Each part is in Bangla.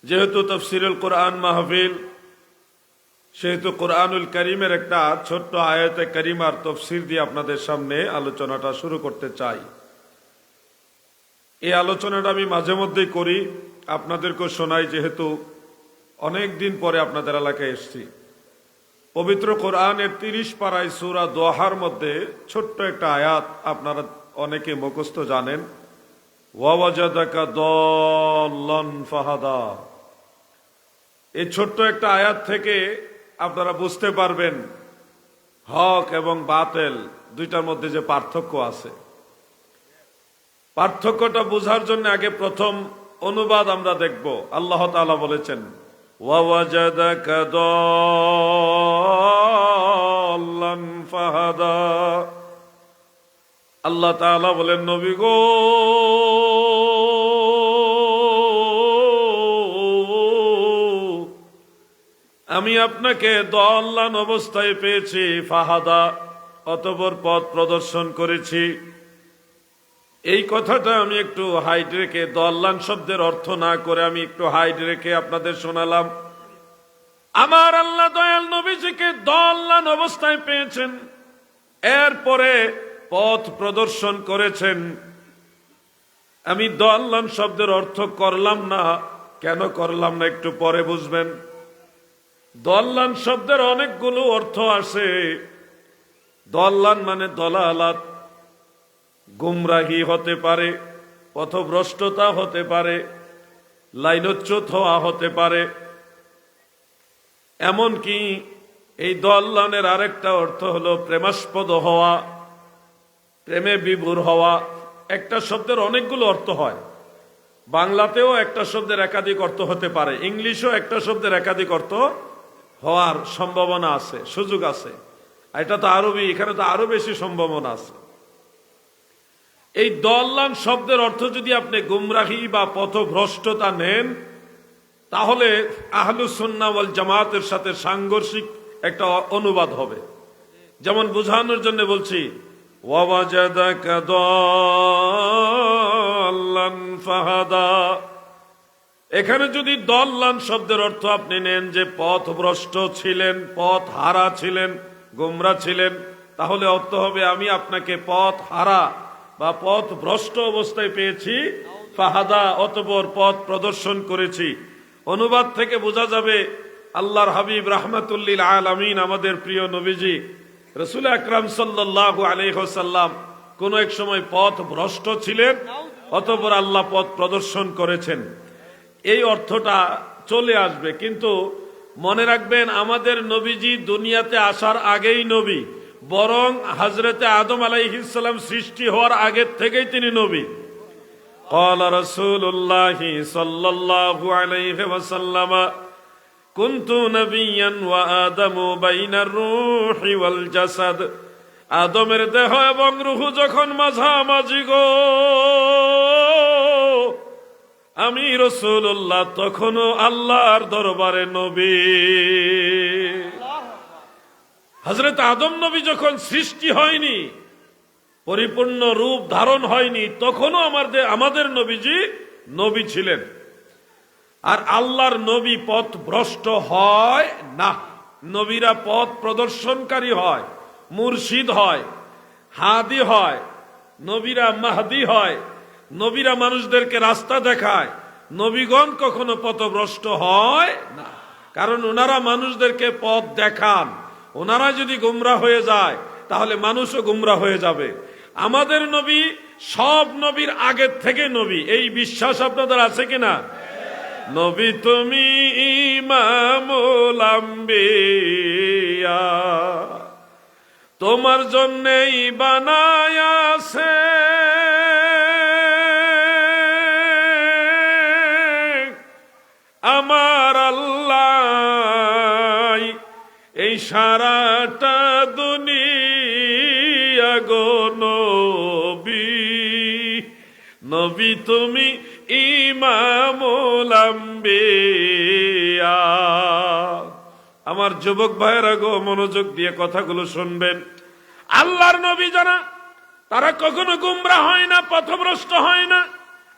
যেহেতু তাফসীরুল কোরআন মাহফিল, সেহেতু কোরআনুল কারীমের একটা ছোট্ট আয়াতে কারিমার তাফসীর দিয়ে আপনাদের সামনে আলোচনাটা শুরু করতে চাই। এই আলোচনাটা আমি মাঝে মধ্যেই করি, আপনাদেরকেও শোনাই, যেহেতু অনেক দিন পরে আপনাদের এলাকায় এসেছি। পবিত্র কোরআনের 30 পারায় সূরা দোহার মধ্যে ছোট্ট একটা আয়াত আপনারা অনেকে মুখস্থ জানেন, ওয়াওয়াজাদাকা দাল্লান ফাহাদা। এই ছোট্ট একটা আয়াত থেকে আপনারা বুঝতে পারবেন হক এবং বাতিল দুইটার মধ্যে যে পার্থক্য আছে। পার্থক্যটা বোঝার জন্য আগে প্রথম অনুবাদ আমরা দেখব। আল্লাহ তাআলা বলেছেন, ওয়াওয়াজাদাকা দাল্লান ফাহাদা। আল্লাহ তাআলা বলেন, নবী গো, আমি আপনাকে দল্লান অবস্থায় পেয়েছি, ফাহাদা অতঃপর পথ প্রদর্শন করেছি। এই কথাটা আমি একটু হাইড রেখে, দল্লান শব্দের অর্থ না করে আমি একটু হাইড রেখে আপনাদের শোনালাম। আমার আল্লাহ দয়াল নবীজিকে দল্লান অবস্থায় পেয়েছেন, এরপরে পথ প্রদর্শন করেছেন। আমি দল্লান শব্দের অর্থ করলাম না, কেন করলাম না একটু পরে বুঝবেন। দল্লান শব্দের অনেকগুলো অর্থ আছে। দল্লান মানে দলালাত, গুমরাহি হতে পারে, পথভ্রষ্টতা হতে পারে, লাইনচ্যুত হওয়া হতে পারে। এমনকি এই দল্লানের আরেকটা অর্থ হলো প্রেমাস্পদ হওয়া, প্রেমে বিভোর হওয়া। একটা শব্দের অনেকগুলো অর্থ হয়। বাংলাতেও একটা শব্দের একাধিক অর্থ হতে পারে, ইংলিশেও একটা শব্দের একাধিক অর্থ হওয়ার সম্ভাবনা আছে, সুযোগ আছে। এটা তো আরবি, এখানে তো আরো বেশি সম্ভাবনা আছে। এই দল্লান শব্দের অর্থ যদি আপনি গুমরাহি বা পথভ্রষ্টতা নেন, তাহলে আহলুস সুন্নাহ ওয়াল জামাতের সাথে সাংঘর্ষিক একটা অনুবাদ হবে। যেমন বোঝানোর জন্য বলছি, ওয়াওয়াজাদাকা দাল্লান ফাহাদা। এখানে যদি দল্লান শব্দের অর্থ আপনি নেন যে পথভ্রষ্ট ছিলেন, পথ হারা ছিলেন, গোমরা ছিলেন, তাহলে অর্থ হবে আমি আপনাকে পথ হারা বা পথ ভ্রষ্ট অবস্থায় পেয়েছি, ফাহাদা অতঃপর পথ প্রদর্শন করেছি। অনুবাদ থেকে বোঝা যাবে আল্লাহর হাবিব রাহমাতুল্লিল আলামিন, আমাদের প্রিয় নবীজি রাসূল আকরাম সাল্লাল্লাহু আলাইহি ওয়াসাল্লাম কোন এক সময় পথ ভ্রষ্ট ছিলেন, অতঃপর আল্লাহ পথ প্রদর্শন করেছেন। এই অর্থটা চলে আসবে। কিন্তু মনে রাখবেন, আমাদের নবীজি দুনিয়াতে আসার আগেই নবী, বরং হযরতে আদম আলাইহিস সালাম সৃষ্টি হওয়ার আগের থেকেই তিনি নবী। ক্বালা রাসূলুল্লাহি সাল্লাল্লাহু আলাইহি ওয়াসাল্লাম, কুনতু নবিয়্যান ওয়া আদামু বাইনার রূহি ওয়াল জাসাদ। আদমের দেহ এবং রূহ যখন মাঝামাঝি গো, আমি রাসূলুল্লাহ তখনও আল্লাহর দরবারে নবী। হযরত আদম নবী যখন সৃষ্টি হয়নি, পরিপূর্ণ রূপ ধারণ হয়নি, তখনও আমাদের নবীজি নবী ছিলেন। আর আল্লাহর নবী পথ ভ্রষ্ট হয় না। নবীরা পথ প্রদর্শনকারী হয়, মুর্শিদ হয়, হাদি হয়, নবীরা মাহদি হয়, নবীরা মানুষদেরকে রাস্তা দেখায়। নবীগণ কখনো পথভ্রষ্ট হয় না, কারণ ওনারা মানুষদেরকে পথ দেখান। ওনারা যদি গুমরা হয়ে যায়, তাহলে মানুষও গুমরা হয়ে যাবে। আমাদের নবী সব নবীর আগের থেকে নবী, এই বিশ্বাস আপনাদের আছে কিনা? নবী তুমি ইমামুল আম্বিয়া, তোমার জন্যই বানায়াছে আমার আল্লাহ এই সারাটা দুনিয়া গো নবী। নবী তুমি ইমামুল আম্বিয়া। আমার যুবক ভাইয়েরা গো, মনোযোগ দিয়ে কথাগুলো শুনবেন। আল্লাহর নবী যারা, তারা কখনো গুমরা হয় না, পথভ্রষ্ট হয় না।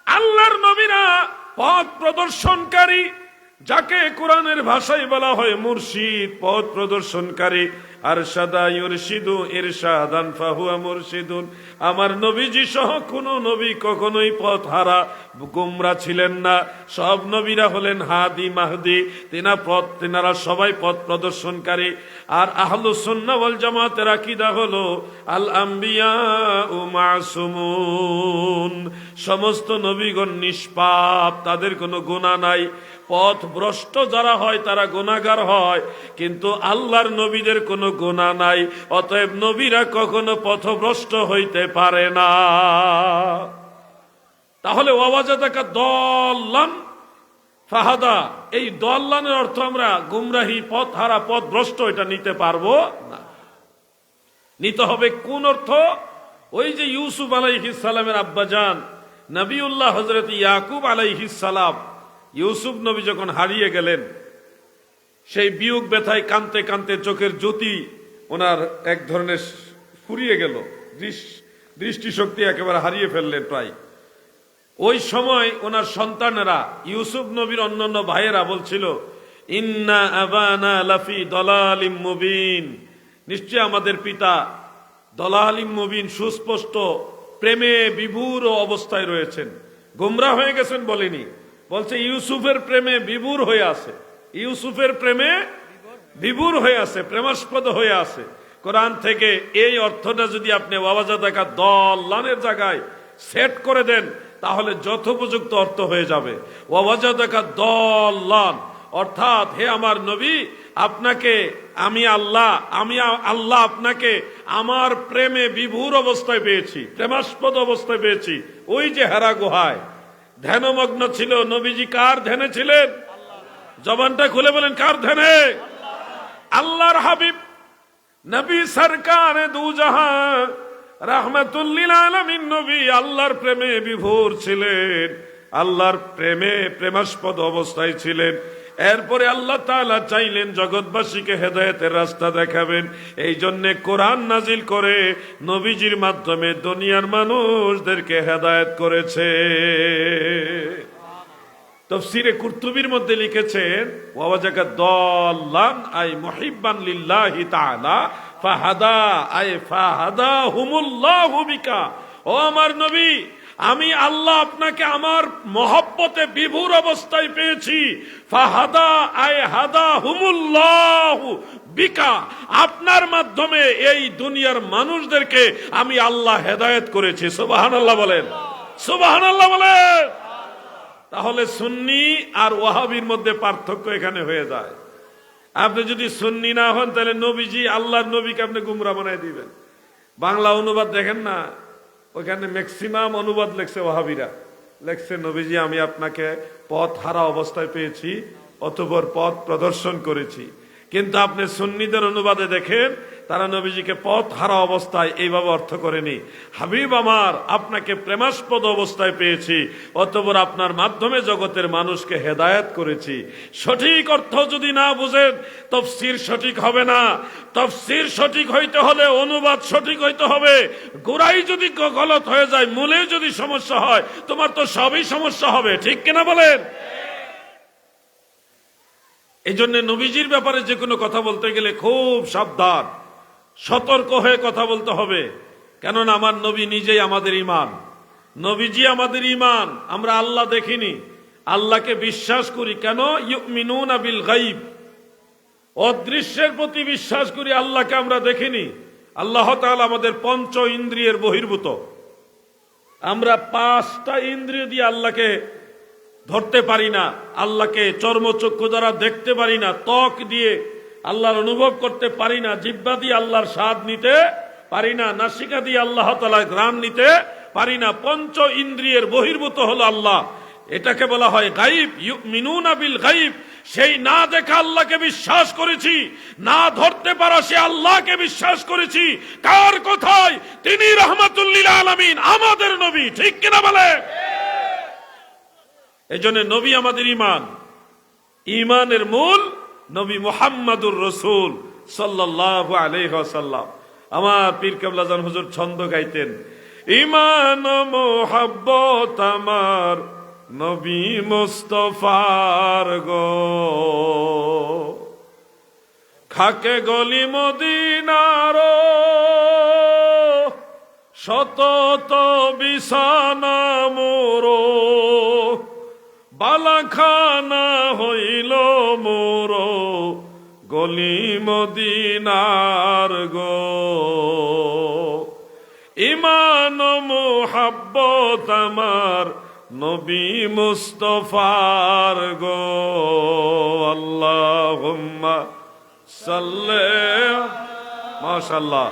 আল্লাহর নবীরা পথ প্রদর্শনকারী, যাকে কোরআনের ভাষায় বলা হয় মুর্শিদ, পথ প্রদর্শনকারী। আরশাদা ইরশিদু ইরশাদান ফাহুয়া মুরশিদুন। আমার নবীজি সহ কোন নবী কখনোই পথ হারা গুমরা ছিলেন না। সব নবীরা হলেন হাদি মাহদি, তেনারা সবাই পথ প্রদর্শনকারী। আর আহলুস সুন্নাহ ওয়াল জামাতের আকীদা হলো আল আম্বিয়া ও মাসুমুন, সমস্ত নবীগণ নিষ্পাপ, তাদের কোনো গুনাহ নাই। পথ ভ্রষ্ট যারা হয় তারা গুনাহগার হয়, কিন্তু আল্লাহর নবীদের কোনো গুনাহ নাই। অতএব নবীরা কখনো পথভ্রষ্ট হইতে পারে না। তাহলে ওয়াজাদাকা দল্লান ফাহাদা, এই দল্লানের অর্থ আমরা গুমরাহি, পথ হারা, পথ ভ্রষ্ট এটা নিতে পারবো না। নিতে হবে কোন অর্থ? ওই যে ইউসুফ আলাইহিস সালামের আব্বাজান নবিউল্লাহ হযরত ইয়াকুব আলাইহিস সালাম, ইউসুফ নবী যখন হারিয়ে গেলেন, সেই বিয়োগ ব্যথায় কানতে কানতে চোখের জ্যোতি ওনার এক ধরনের ফুরিয়ে গেল, দৃষ্টিশক্তি একেবারে হারিয়ে ফেললেন প্রায়। ওই সময় ওনার সন্তানেরা, ইউসুফ নবীর অন্যান্য ভাইয়েরা বলছিল, ইন্না আবানা লাফি দলালিম মুবিন, নিশ্চয় আমাদের পিতা দলালিম মুবিন, সুস্পষ্ট প্রেমে বিভোর অবস্থায় রয়েছেন। গোমরাহ হয়ে গেছেন বলেনি, বলছে ইউসুফের প্রেমে বিভোর হয়ে আছে, ইউসুফের প্রেমে বিভোর হয়ে আছে, প্রেমাস্পদ হয়ে আছে। কোরআন থেকে এই অর্থটা যদি আপনি ওয়াজাদাকা দল্লানের জায়গায় সেট করে দেন, তাহলে যথোপযুক্ত অর্থ হয়ে যাবে। ওয়াজাদাকা দল্লান অর্থাৎ, হে আমার নবী, আপনাকে আমি আল্লাহ আপনাকে আমার প্রেমে বিভোর অবস্থায় পেয়েছি, প্রেমাস্পদ অবস্থায় পেয়েছি। ওই যে হেরা গুহায় ধ্যানমগ্ন ছিল নবীজি, কার ধ্যানে ছিলেন? জবানটা খুলে বলেন, কার ধ্যানে? আল্লাহর হাবিব নবী সরকারে দু জাহান রাহমাতুল লিল আলামিন নবী আল্লাহর প্রেমে বিভোর ছিলেন, আল্লাহর প্রেমে প্রেমাস্পদ অবস্থায় ছিলেন। এরপরে আল্লাহ তাআলা চাইলেন জগৎবাসীকে হেদায়েতের রাস্তা দেখাবেন, এই জন্য কোরআন নাজিল করে নবীজির মাধ্যমে দুনিয়ার মানুষদেরকে হেদায়েত করেছে। তাফসীরে কুরতুবীর মধ্যে লিখেছেন, ওয়াজাকা দল্লান আই মুহিব্বান লিল্লাহি তাআলা ফাহাদা আই ফাহাদাহুমুল্লাহু বিকা। ও আমার নবী, আমি আল্লাহ আপনাকে আমার মহব্বতে বিভোর অবস্থায় পেয়েছি। ফাহাদা আই হাদাহুমুল্লাহু বিকা, আপনার মাধ্যমে এই দুনিয়ার মানুষদেরকে আমি আল্লাহ হেদায়েত করেছি। সুবহানাল্লাহ বলেন, সুবহানাল্লাহ বলেন। তাহলে সুন্নি আর ওয়াহাবির মধ্যে পার্থক্য এখানে হয়ে যায়। আপনি যদি সুন্নি না হন, তাহলে নবীজি, আল্লাহর নবীকে আপনি গুমরা বানাই দিবেন। বাংলা অনুবাদ দেখেন না, ওইখানে ম্যাক্সিমাম অনুবাদ লেখছে ওয়াহাবিরা, লেখছে নবীজি আমি আপনাকে পথ হারা অবস্থায় পেয়েছি, অতঃপর পথ প্রদর্শন করেছি। কিন্তু আপনি সুন্নিদের অনুবাদে দেখেন, তারা নবীজিকে পথ হারা অবস্থায় এইভাবে অর্থ করেনি। হাবিব আমার, আপনাকে প্রেমাস্পদ অবস্থায় পেয়েছি, অতঃপর আপনার মাধ্যমে জগতের মানুষকে হেদায়েত করেছি। সঠিক অর্থ যদি না বুঝেন, তাফসীর সঠিক হবে না। তাফসীর সঠিক হইতে হলে অনুবাদ সঠিক হইতে হবে। গোড়াই যদি গলত হয়ে যায়, মূলে যদি সমস্যা হয়, তোমার তো সবই সমস্যা হবে। ঠিক কিনা বলেন? এই জন্য নবীজির ব্যাপারে যে কোনো কথা বলতে গেলে খুব সাবধান, সতর্ক হয়ে কথা বলতে হবে। কেননা আমার নবী নিজেই আমাদের ঈমান, নবীজি আমাদের ঈমান। আমরা আল্লাহ দেখিনি, আল্লাহকে বিশ্বাস করি। কেন? ইউমিনুনা বিল গায়ব, অদৃশ্যের প্রতি বিশ্বাস করি। আল্লাহকে আমরা দেখিনি। আল্লাহ তাআলা আমাদের পঞ্চ ইন্দ্রিয়ের বহির্ভূত। আমরা পাঁচটা ইন্দ্রিয় দিয়ে আল্লাহকে ধরতে পারি না, আল্লাহকে চর্মচক্ষু দ্বারা দেখতে পারি না, ত্বক দিয়ে আল্লাহর অনুভব করতে পারি না, জিহ্বা দিয়ে আল্লাহর স্বাদ নিতে পারি না, নাসিকা দিয়ে আল্লাহ তাআলার ঘ্রাণ নিতে পারি না। পঞ্চ ইন্দ্রিয়ের বহির্ভূত হলো আল্লাহ, এটাকে বলা হয় গায়ব। ইউমিনুনা বিল গায়ব, সেই না দেখা আল্লাহকে বিশ্বাস করেছি, না ধরতে পারা সে আল্লাহকে বিশ্বাস করেছি। কার কথায়? তিনি রাহমাতুল লিল আলামিন, আমাদের নবী। ঠিক কিনা বলে? এই জন্য নবী আমাদের ঈমান, ঈমানের মূল নবী মুহাম্মাদুর রাসূল সাল্লাল্লাহু আলাইহি ওয়াসাল্লাম। আমার পীর কেবলা জান হুজুর ছন্দ গাইতেন, ঈমান মুহাব্বত আমার নবী মুস্তাফার গো খাকে গলি মদিনার শতত বিছানা মোর বালাখানা হইল মোর গলি মদিনার গো ইমান মুহাব্বত আমার নবী মুস্তফার গো আল্লাহুম্মা সাল্লি মাশাআল্লাহ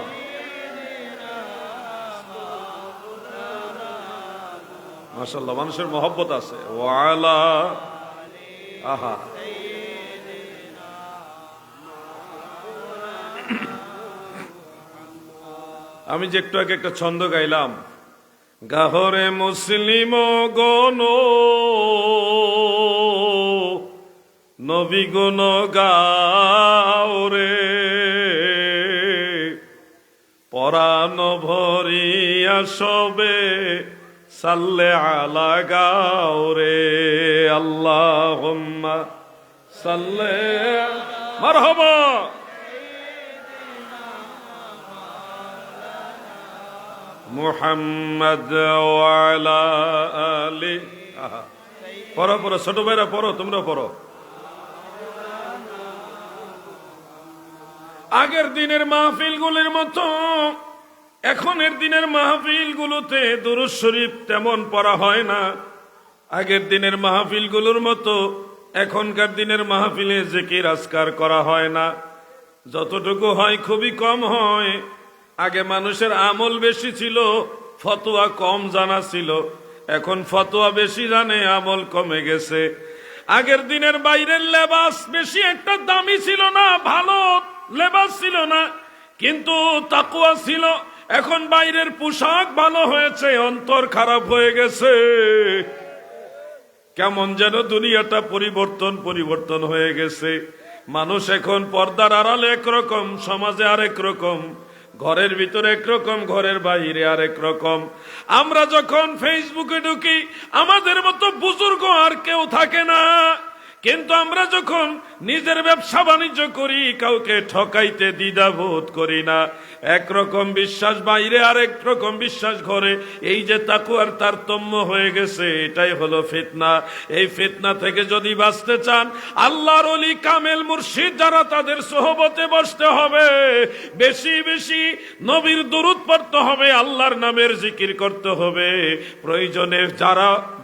মাশাআল্লাহ মানুষের মহব্বত আছে ওয়ালা আহা আমি যে একটু আগে একটা ছন্দ গাইলাম গাহরে মুসলিম গণ নবী গুণ গাও রে পরাণ ভরিয়া সবে সাল্লে আলা গাও রে আল্লাহুম্মা সাল্লে মারহাবা মুহাম্মদ ওয়ালা আলি পড়ো পড়ো ছোট ভাইরা পড়ো তোমরা পড়ো আগের দিনের মাহফিলগুলির মতো এখনের দিনের মাহফিলগুলোতে দুরূদ শরীফ তেমন পড়া হয় না আগের দিনের মাহফিলগুলোর মতো এখনকার দিনের মাহফিলে জিকির আজকার করা হয় না যতটুকু হয় খুবই কম হয় আগে মানুষের আমল বেশি ছিল ফতোয়া কম জানা ছিল এখন ফতোয়া বেশি জানে আমল কমে গেছে আগের দিনের বাইরের লেবাস বেশি একটা দামি ছিল না ভালো লেবাস ছিল না কিন্তু তাকওয়া ছিল এখন বাইরের পোশাক ভালো হয়েছে অন্তর খারাপ হয়ে গেছে কেমন যেন দুনিয়াটা পরিবর্তন হয়ে গেছে মানুষ এখন পর্দার আড়ালে একরকম সমাজে আরেক রকম ঘরের ভিতরে একরকম ঘরের বাইরে আরেক রকম আমরা যখন ফেসবুকে ঢুকি আমাদের মতো বুজুর্গ আর কেউ থাকে না কিন্তু আমরা যখন নিজের ব্যবসা বাণিজ্য করি কাউকে ঠকাইতে দ্বিধাবোধ করি না একরকম বিশ্বাস বাইরে আরেক রকম বিশ্বাস ঘরে এই যে তাকওয়ার তারতম্য হয়ে গেছে এটাই হলো ফিতনা এই ফিতনা থেকে যদি বাঁচতে চান আল্লাহর ওলি কামেল মুর্শিদ যারা তাদের সোহবতে বসতে হবে বেশি বেশি নবীর দুরূদ পড়তে হবে আল্লাহর নামের জিকির করতে হবে প্রয়োজনে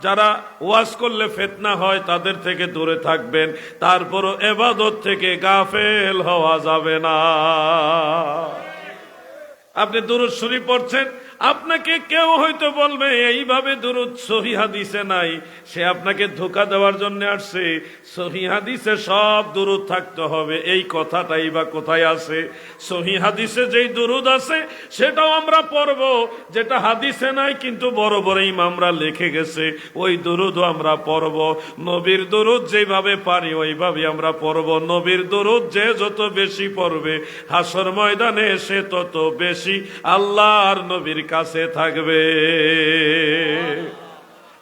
যারা ওয়াজ করলে ফিতনা হয় তাদের থেকে দূরে থাকবেন তারপরও ইবাদত থেকে গাফেল হওয়া যাবে না আপনি দুরূদ শরীফ পড়ছেন আপনাকে কেউ হয়তো বলবে এইভাবে দুরূদ সহিহ হাদিসে নাই সে আপনাকে ধোঁকা দেওয়ার জন্য আসছে সহিহ হাদিসে সব দুরূদ থাকতে হবে এই কথাটাই বা কোথায় আছে সহিহ হাদিসে যেই দুরূদ আছে সেটাও আমরা পড়ব যেটা হাদিসে নাই কিন্তু বড় বড় ইমামরা লিখে গেছে ওই দুরূদও আমরা পড়ব নবীর দুরূদ যেভাবে পারি ওইভাবে আমরা পড়ব নবীর দুরূদ যে যত বেশি পড়বে হাসর ময়দানে সে তত বেশি আল্লাহর নবীর কাছে থাকবে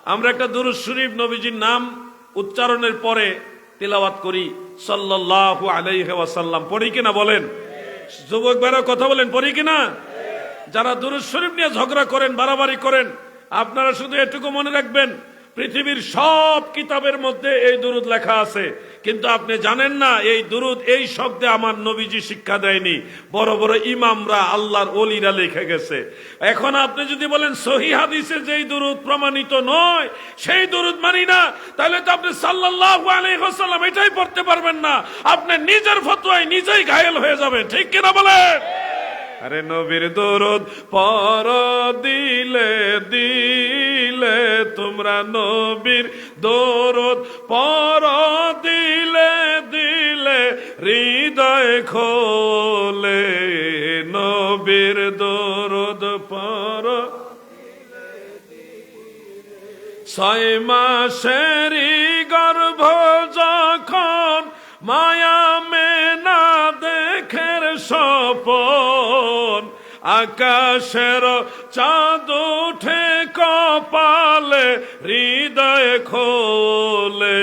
আমরা একটা দুরূদ শরীফ নবীজির নাম উচ্চারণের পরে তিলাওয়াত করি সাল্লাল্লাহু আলাইহি ওয়াসাল্লাম পড়ি কিনা বলেন যুবক ভাইরা কথা বলেন পড়ি কিনা যারা দুরূদ শরীফ নিয়ে ঝগড়া করেন বাড়াবাড়ি করেন আপনারা শুধু এটুকু মনে রাখবেন পৃথিবীর সব কিতাবের মধ্যে এই দুরূদ লেখা আছে কিন্তু আপনি জানেন না এই দুরূদ এই শব্দে আমার নবীজি শিক্ষা দেয়নি বড় বড় ইমামরা আল্লাহর ওলিরা লিখে গেছে এখন আপনি যদি বলেন সহিহ হাদিসে যেই দুরূদ প্রমাণিত নয় সেই দুরূদ মানি না তাহলে তো আপনি সাল্লাল্লাহু আলাইহি ওয়াসাল্লাম এটাই পড়তে পারবেন না আপনি নিজের ফতোয়ায় নিজেই ঘায়েল হয়ে যাবেন ঠিক কিনা বলেন আরে নবীর দুরূদ পড় দিলে দিলে তোমরা নবীর দুরূদ পড় দিলে দিলে হৃদয় খোলে নবীর দুরূদ পড় 6 মাসেরই গর্ভ যখন মায়া মেনা দেখের স্বপন আকাশের চাঁদ উঠে কপালে হৃদয় খোলে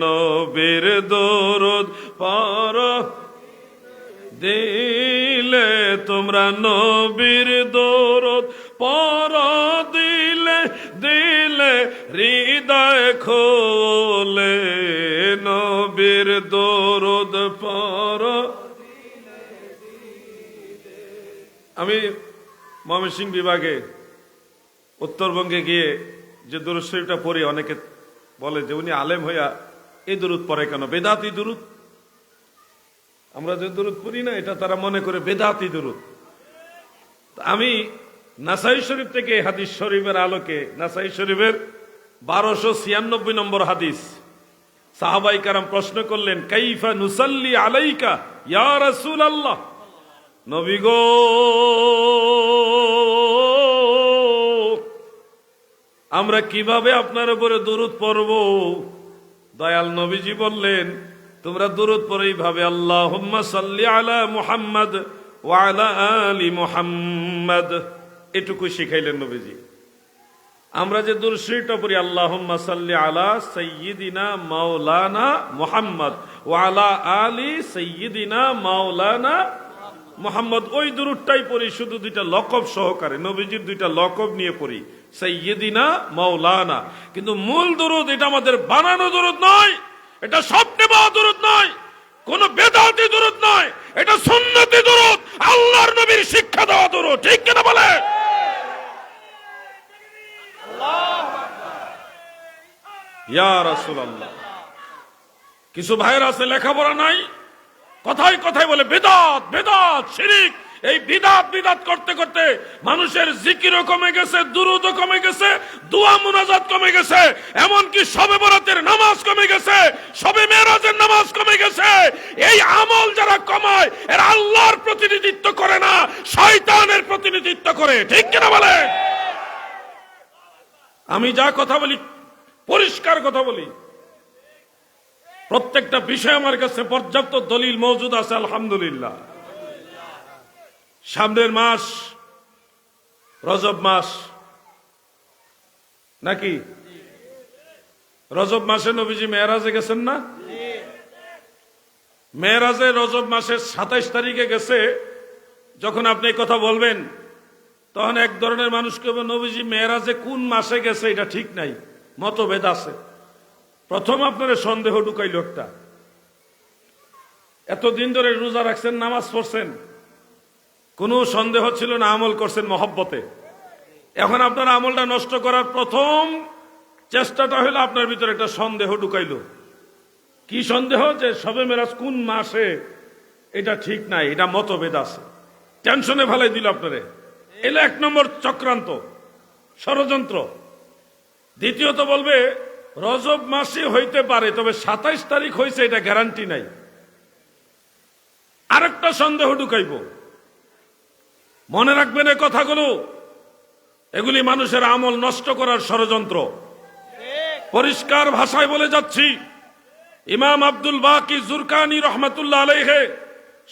নবীর দুরূদ পড় দিলে তোমরা নবীর দরুদ পড়ো, দিলে দিলে হৃদয় খোলে, নবীর দরুদ পড়ো। আমি ময়মনসিংহ বিভাগে উত্তরবঙ্গে গিয়ে যে দুরূদ শরীফটা পড়ি, অনেকে বলে যে উনি আলেম হইয়া এই দুরূদ পড়ে কেন, বেদাতি দুরূদ। আমরা যে দুরূদ পড়ি না, এটা তারা মনে করে বেদাতি দুরূদ। আমি নাসাই শরীফ থেকে হাদিস শরীফের আলোকে, নাসাই শরীফের 1296 নম্বর হাদিস, সাহাবাই কারাম প্রশ্ন করলেন, কাইফা নুসাল্লি আলাইকা ইয়া রাসূলুল্লাহ, নবী গো আমরা কিভাবে আপনার উপরে দুরূদ পড়ব? দয়াল নবীজি বললেন, তোমরা দুরূদ পড়ো এইভাবে, আল্লাহুম্মা সাল্লি আলা মুহাম্মদ ওয়া আলা আলি মুহাম্মদ। এটুকু শিখাইলেন নবীজি। আমরা যে দুরূদ শরীফটা পড়ি, আল্লাহুম্মা সাল্লি আলা সাইয়্যিদিনা মাওলানা মুহাম্মদ ওয়া আলা আলি সাইয়্যিদিনা মাওলানা মুহাম্মদ, ওই দুরূদটাই পড়ি শুধু দুইটা লকব সহকারে, নবীজির দুইটা লকব নিয়ে পড়ি, সাইয়্যিদিনা মাওলানা। কিন্তু মূল দুরূদ এটা আমাদের বানানো দুরূদ নয়, এটা স্বপ্নে পাওয়া দুরূদ নয়, কোন বেদাতি দুরূদ নয়, এটা সুন্নতি দুরূদ, আল্লাহর নবীর শিক্ষা দেওয়া দুরূদ। ঠিক কিনা বলে? ইয়া রাসূলুল্লাহ। কিছু ভাইয়ের আছে লেখাপড়া নাই, কথায় কথায় বলে বেদাত বেদাত শিরিক। এই বিদাত বিদাত করতে করতে মানুষের জিকিরও কমে গেছে, দুরূদও কমে গেছে, দোয়া মুনাজাত কমে গেছে, এমনকি শবে বরাতের নামাজ কমে গেছে, শবে মেরাজের নামাজ কমে গেছে। এই আমল যারা কমায় এরা আল্লাহর প্রতিনিধিত্ব করে না, শয়তানের প্রতিনিধিত্ব করে। ঠিক কিনা বলে? আমি যা কথা বলি পরিষ্কার কথা বলি, প্রত্যেকটা বিষয় আমার কাছে পর্যাপ্ত দলিল মওজুদ আছে, আলহামদুলিল্লাহ। সামনের মাস রজব মাস নাকি? রজব মাসে নবীজি মেরাজে গেছেন না? মেরাজে রজব মাসের 27 তারিখে গেছে। যখন আপনি এই কথা বলবেন তখন এক ধরনের মানুষকে নবীজি মেরাজে কোন মাসে গেছে এটা ঠিক নাই, মতভেদ আছে। প্রথম আপনার সন্দেহ ঢুকাইল একটা, এতদিন ধরে রোজা রাখছেন, নামাজ পড়ছেন, কোনো সন্দেহ ছিল না, আমল করছেন মহব্বতে। এখন আপনার আমলটা নষ্ট করার প্রথম চেষ্টাটা হলো আপনার ভিতরে একটা সন্দেহ ঢুকাইল। কি সন্দেহ? যে শবে মেরাজ কোন মাসে এটা ঠিক নাই, এটা মতভেদ আছে। টেনশনে ফেলাই দিল আপনারে। এলো 1 নম্বর চক্রান্ত, ষড়যন্ত্র। দ্বিতীয়ত বলবে রজব মাসে হইতে পারে, তবে 27 তারিখ হয়েছে এটা গ্যারান্টি নাই। আরেকটা সন্দেহ ঢুকাইব। মনে রাখবেন এই কথাগুলো, এগুলি মানুষের আমল নষ্ট করার ষড়যন্ত্র। পরিষ্কার ভাষায় বলে যাচ্ছি, ইমাম আব্দুল বাকি জুরকানি রহমাতুল্লাহ আলাইহি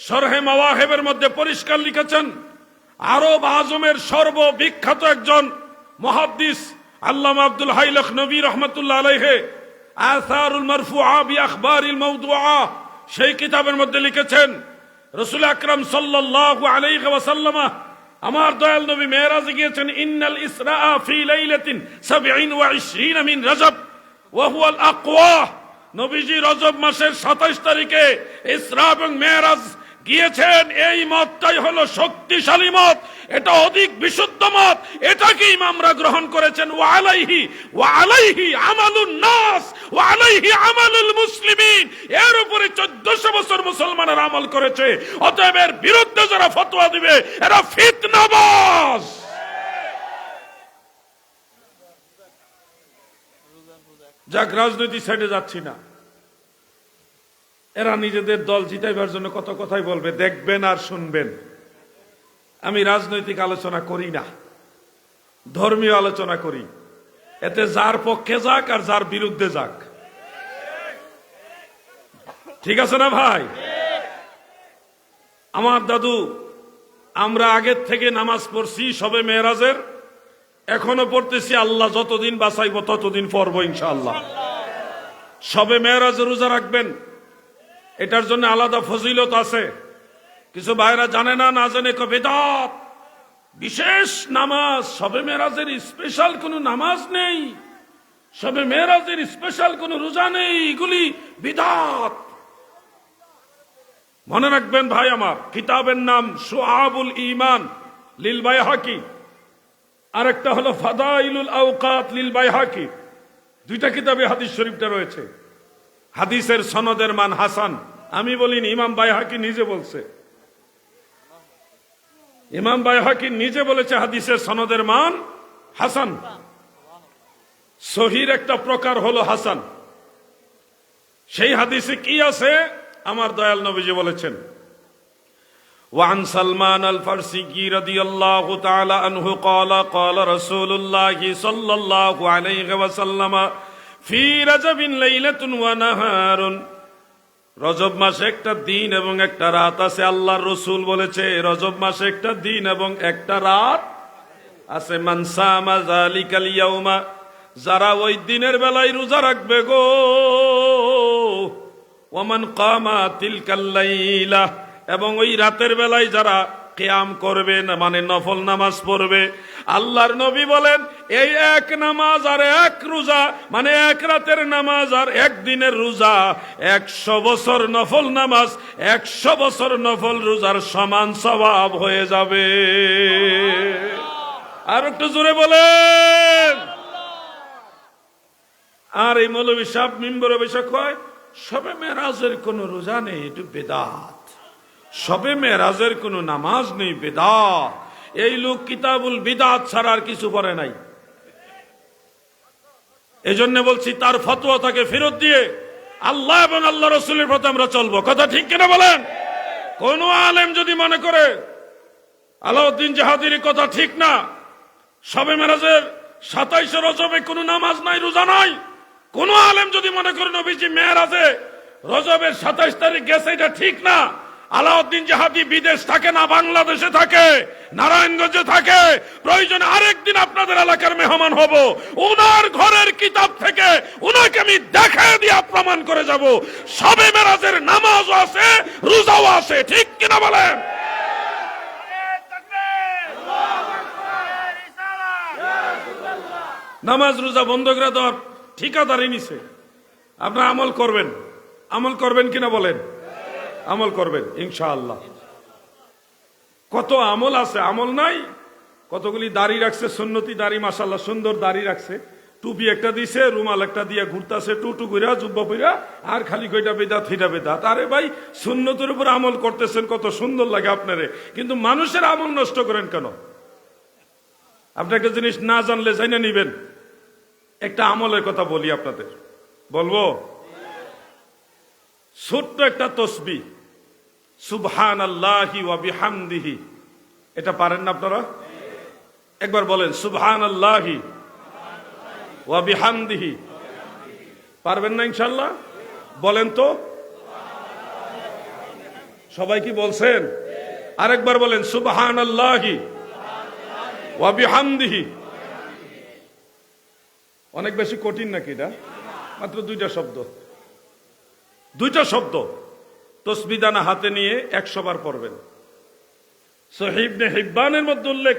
শরহে মাওয়াহিবের মধ্যে পরিষ্কার লিখেছেন, আরব আজমের সর্ববিখ্যাত একজন মুহাদ্দিস আল্লামা আব্দুল হাই লখনবী রহমাতুল্লাহ আলাইহি আসারুল মারফুআ বিআখবারিল মাওদুআ, সেই কিতাবের মধ্যে লিখেছেন, রাসূল আকরাম সাল্লাল্লাহু আলাইহি ওয়াসাল্লাম, আমার দয়াল নবী মেরাজে গিয়েছেন, ইন্নাল ইসরা ফি লাইলাতিন 27 মিন রজব ওয়া হুয়া আল আকওয়া। নবীজি রজব মাসের 27 তারিখে ইসরা এবং মেরাজ গিয়েছেন। এই মতটাই হলো শক্তিশালী মত, এটা অধিক বিশুদ্ধ মত, এটাকে ইমামরা গ্রহণ করেছেন। ওয়া আলাইহি আমালুন নাস ওয়া আলাইহি আমালুল মুসলিমিন, এর উপরে 1400 বছর মুসলমানরা আমল করেছে। অতএব এর বিরুদ্ধে যারা ফতোয়া দিবে এরা ফিতনাবাজ। যাক, রাজনৈতিক সাইডে যাচ্ছি না। এরা নিজেদের দল জিতাইবার জন্য কত কথাই বলবে, দেখবেন আর শুনবেন। আমি রাজনৈতিক আলোচনা করি না, ধর্মীয় আলোচনা করি। এতে যার পক্ষে যাক আর যার বিরুদ্ধে যাক, ঠিক আছে না ভাই? আমার দাদু, আমরা আগের থেকে নামাজ পড়ছি শবে মেরাজের, এখনো পড়তেছি। আল্লাহ যতদিন বাঁচাইব ততদিন পড়বো ইনশাআল্লাহ। শবে মেরাজে রোজা রাখবেন, এটার জন্য আলাদা ফজিলত আছে। কিছু ভাইরা জানে না, না জানে বিদআত। বিশেষ নামাজ, শবে মেরাজের স্পেশাল কোনো নামাজ নেই, শবে মেরাজের স্পেশাল কোনো রোজা নেই, এগুলি বিদআত। মনে রাখবেন ভাই আমার, কিতাবের নাম শুআবুল ঈমান লিল বাইহাকি, আরেকটা হলো ফাদাইলুল আওকাত লিল বাইহাকি। দুইটা কিতাবে হাদিস শরীফটা রয়েছে। হাদিসের সনদের মান হাসান। আমি বলিনি, ইমাম বাইহাকি নিজে বলছে। ইমাম বাইহাকি নিজে বলেছে হাদিসের সনদের মান হাসান। সহির একটা প্রকার হলো হাসান। সেই হাদিসে কি আছে? আমার দয়াল নবীজি বলেছেন, وعن سلمان الفارسي رضي الله تعالى عنه قال قال رسول الله صلى الله عليه وسلم في رجب ليلة ونهار। রজব মাসে একটা দিন এবং একটা রাত আছে। আল্লাহর রাসূল বলেছে রজব মাসে একটা দিন এবং একটা রাত আছে। মান সামা যালিকাল ইয়াউমা, যারা ওই দিনের বেলায় রোজা রাখবে গো। ওয়ামান কামা তিলকাল লাইলা, এবং ওই রাতের বেলায় যারা কিয়াম করবে, মানে নফল নামাজ পড়বে। আল্লাহর নবী বলেন এই এক নামাজ আর এক রোজা, মানে এক রাতের নামাজ আর এক দিনের রোজা 100 বছর নফল নামাজ, 100 বছর নফল রোজার সমান সওয়াব হয়ে যাবে। আর একটু জোরে বলেন। আর এই মৌলভী সাহেব মিম্বরে বসে কয় শবে মেরাজের কোন রোজা নেই, এটা বেদাত। শবে মেরাজের কোন নামাজ নেই, বেদাত। এই লোক কিতাবুল বিদআত ছাড়া আর কিছু পড়ে নাই। এজন্য বলছি তার ফতোয়া তাকে ফেরত দিয়ে আল্লাহ এবং আল্লাহ রাসূলের পথে আমরা চলবো। কথা ঠিক কিনা বলেন? কোন আলেম যদি মনে করে আলাউদ্দিন জাহাদির কথা ঠিক না, শবে মেরাজের 27 রজবে কোনো নামাজ নাই, রোজা নাই, কোন আলেম যদি মনে করে নবীজি মেরাজে রজবের 27 তারিখ গেছে, এটা ঠিক না, আলাউদ্দিন জাহাদি বিদেশ থাকে না, বাংলাদেশে থাকে, নারায়ণগঞ্জে থাকে, প্রয়োজনে আরেকদিন আপনাদের এলাকার মেহমান হব, ওনার ঘরের কিতাব থেকে ওনাকে আমি দেখায় দিয়ে প্রমাণ করে যাব শবে মেরাজের নামাজও আছে, রোজাও আছে। ঠিক কিনা বলেন? নামাজ রোজা বন্ধ করে দেওয়ার ঠিকাদারি নিছে। আপনারা আমল করবেন, আমল করবেন কিনা বলেন? আমল করবেন ইনশাআল্লাহ। কত আমল আছে, আমল নাই? কতগুলি দাড়ি রাখছে, সুন্নতি দাড়ি, মাশাআল্লাহ সুন্দর দাড়ি রাখছে, টুপি একটা দিছে, রুমাল একটা দিয়ে ঘুরতাছে, টুটু কইরা জুব্বা পইরা, আর খালি কইটা বেদাত হিটা বেদাত। আরে ভাই, সুন্নতের উপর আমল করতেছেন, কত সুন্দর লাগে আপনারে, কিন্তু মানুষের আমল নষ্ট করেন কেন? আপনি একটা জিনিস না জানলে জাইনা নিবেন। একটা আমলের কথা বলি আপনাদের, বলবো? ছোট্ট একটা তসবিহ, সুবহানাল্লাহি ওয়া বিহামদিহি, এটা পারেন না আপনারা? একবার বলেন সুবহানাল্লাহি ওয়া বিহামদিহি। পারবেন না ইনশাআল্লাহ? বলেন তো। সবাই কি বলছেন? আরেকবার বলেন সুবহানাল্লাহি ওয়া বিহামদিহি। অনেক বেশি কঠিন নাকি এটা? মাত্র দুইটা শব্দ, দুইটা শব্দ। তসবিহ দানা হাতে নিয়ে 100 বার পড়বেন। সহিহ ইবনে হিব্বানের মধ্যে উল্লেখ,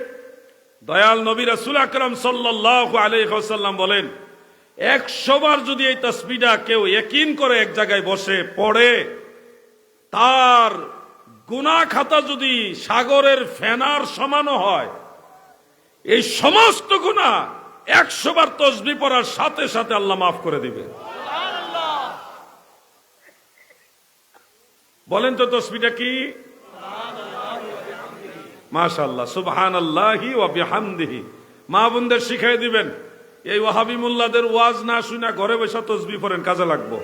দয়াল নবী রাসূল আকরাম সাল্লাল্লাহু আলাইহি ওয়াসাল্লাম বলেন 100 বার যদি এই তসবিহটা কেউ ইয়াকিন করে এক জায়গায় বসে পড়ে, তার গুনাহ খাতা যদি সাগরের ফেনার সমানও হয়, এই সমস্ত গুনাহ 100 বার তসবিহ পড়ার সাথে সাথে আল্লাহ মাফ করে দিবে। বলেন তো তসবিহটা কি? মাশাআল্লাহ, সুবহানাল্লাহি ওয়া বিহামদিহি। মা বোনদের শিখাই দিবেন, এই ওয়াহাবি মোল্লাদের ওয়াজ না শুনে ঘরে বসে তসবিহ পড়েন, কাজে লাগবো।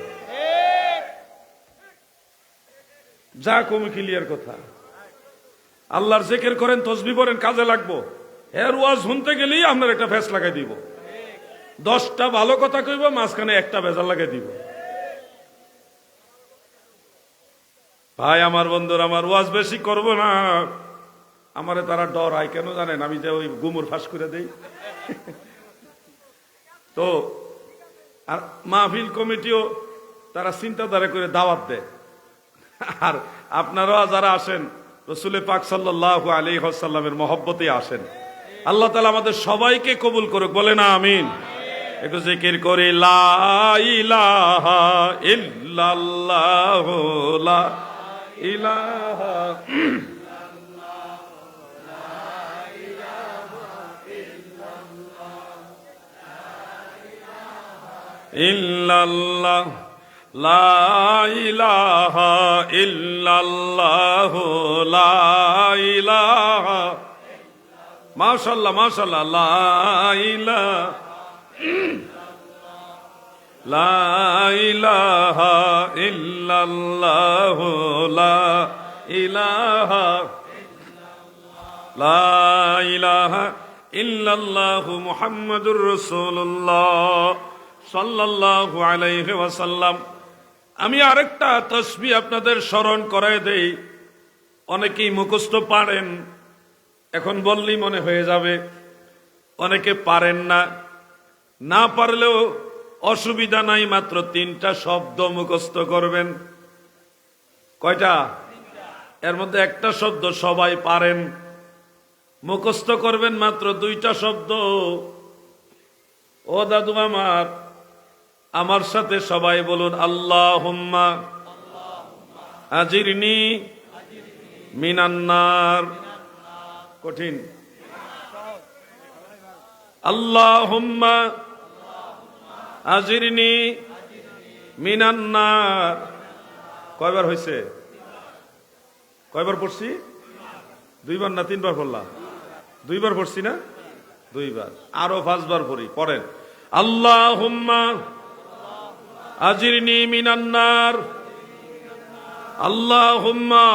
যা কমে ক্লিয়ার কথা, আল্লাহর জিকির করেন, তসবিহ পড়েন, কাজে লাগবো। এর ওয়াজ শুনতে গেলেই আপনার একটা ফেস লাগাই দিব, 10টা ভালো কথা কইব, মাঝখানে একটা বেজাল লাগাই দিব। ভাই আমার, বন্ধুরা আমার, ওয়াজ বেশি করব না, আমারে তারা ডর হয় কেন জানেন? আমি যে ওই গুমুর ফাঁস করে দেই। তো আর মাহফিল কমিটিও তারা চিন্তাধারা করে দাওয়াত দেয়, আর আপনারাও যারা আসেন রসুল পাক সাল্লাল্লাহু আলাইহি ওয়াসাল্লামের মহব্বতে আসেন। আল্লাহ তাআলা আমাদের সবাইকে কবুল করুক, বলে না আমিন। একটু জিকির করি, লা ইলাহা ইল্লাল্লাহু লা ইলাহা ইল্লাল্লাহ, লা ইলাহা ইল্লাল্লাহু লা ইলাহা, মাশাআল্লাহ মাশাআল্লাহ, লা ইলাহা লা ইলাহা ইল্লাল্লাহু লা ইলাহা লা ইলাহা ইল্লাল্লাহু মুহাম্মাদুর রাসূলুল্লাহ সাল্লাল্লাহু আলাইহি ওয়াসাল্লাম। আমি আরেকটা তাসবিহ আপনাদের স্মরণ করায় দেই, অনেকেই মুখস্থ পারেন, এখন বললেই মনে হয়ে যাবে, অনেকে পারেন না, না পারলেও অসুবিধা নাই, মাত্র 3টা শব্দ মুখস্থ করবেন। কয়টা? এর মধ্যে একটা শব্দ সবাই পারেন, মুখস্থ করবেন মাত্র 2টা শব্দ। ও দাদু আমার সাথে সবাই বলুন, আল্লাহুম্মা আজিরনি মিনান নার। কঠিন। আল্লাহুম্মা আজিরনি মিনান নার। কয়বার হয়েছে? কয়বার পড়ছি? 2বার না 3বার পড়লাম? 2বার পড়ছি না? 2বার। আরো 5বার পড়ি, পড়েন। আল্লাহুম্মা আজিরনি মিনান নার, আল্লাহুম্মা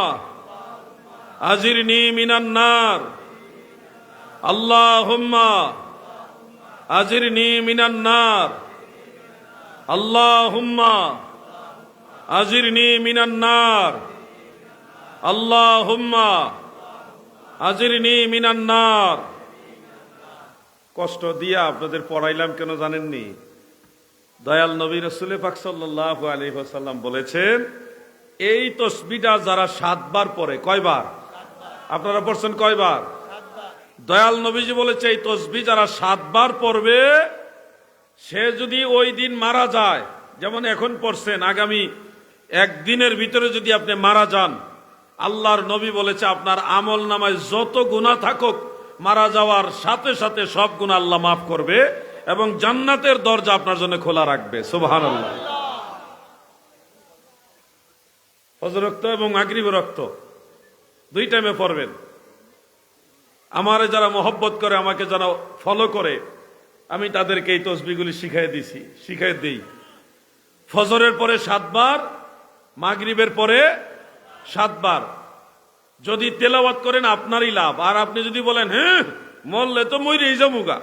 আজিরনি মিনান নার, আল্লাহুম্মা আজিরনি মিনান নার, আল্লাহুম্মা আজিরনি মিনান নার, আল্লাহুম্মা আজিরনি মিনান নার। কষ্ট দিয়া আপনাদের পড়াইলাম কেন জানেননি? দয়াল নবী রাসূল পাক সাল্লাল্লাহু আলাইহি ওয়াসাল্লাম বলেছেন, এই তাসবিহটা যারা 7 বার পড়ে, কয়বার? আপনারা পড়ছেন কয়বার? দয়াল নবীজি বলেছে, এই তাসবিহ যারা 7 বার পড়বে, সে যদি ওই দিন মারা যায়, যেমন এখন পড়ছেন, আগামী একদিনের ভিতরে যদি আপনি মারা যান, আল্লাহর নবী বলেছে আপনার আমল নামায় যত গুনাহ থাকুক, মারা যাওয়ার সাথে সাথে সব গুনাহ আল্লাহ মাফ করবে এবং জান্নাতের দরজা আপনার জন্য খোলা রাখবে। সুবহানাল্লাহ। ফজর রক্ত এবং মাগরিব রক্ত 2 টাইমে পড়বেন। আমারে যারা মহব্বত করে, আমাকে যারা ফলো করে, আমি তাদেরকে এই তাসবিহগুলি শিখাই দিই। ফজরের পরে 7 বার, মাগরিবের পরে 7 বার। যদি তেলাওয়াত করেন আপনারই লাভ, আর আপনি যদি বলেন হ্যাঁ মরলে তো মরেই যামুগা,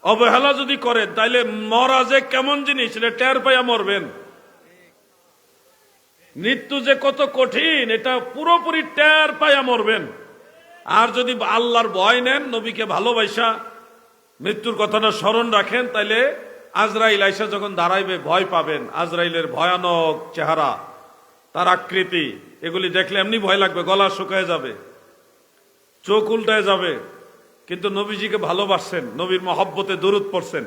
অবহেলা যদি করেন, তাইলে মরা যে কেমন জিনিস সেটা টের পাইয়া মরবেন। মৃত্যু যে কত কঠিন এটা পুরোপুরি টের পাইয়া মরবেন। আর যদি আল্লাহর ভয় নেন, নবীকে ভালোবাসা মৃত্যুর কথাটা স্মরণ রাখেন, তাইলে আজরাইল আইসা যখন দাঁড়াইবে ভয় পাবেন। আজরাইলের ভয়ানক চেহারা, তার আকৃতি, এগুলি দেখলে এমনি ভয় লাগবে, গলা শুকায় যাবে, চোখ উল্টায় যাবে। কিন্তু নবীজিকে ভালোবাসছেন, নবীর মহব্বতে দুরূদ পড়ছেন,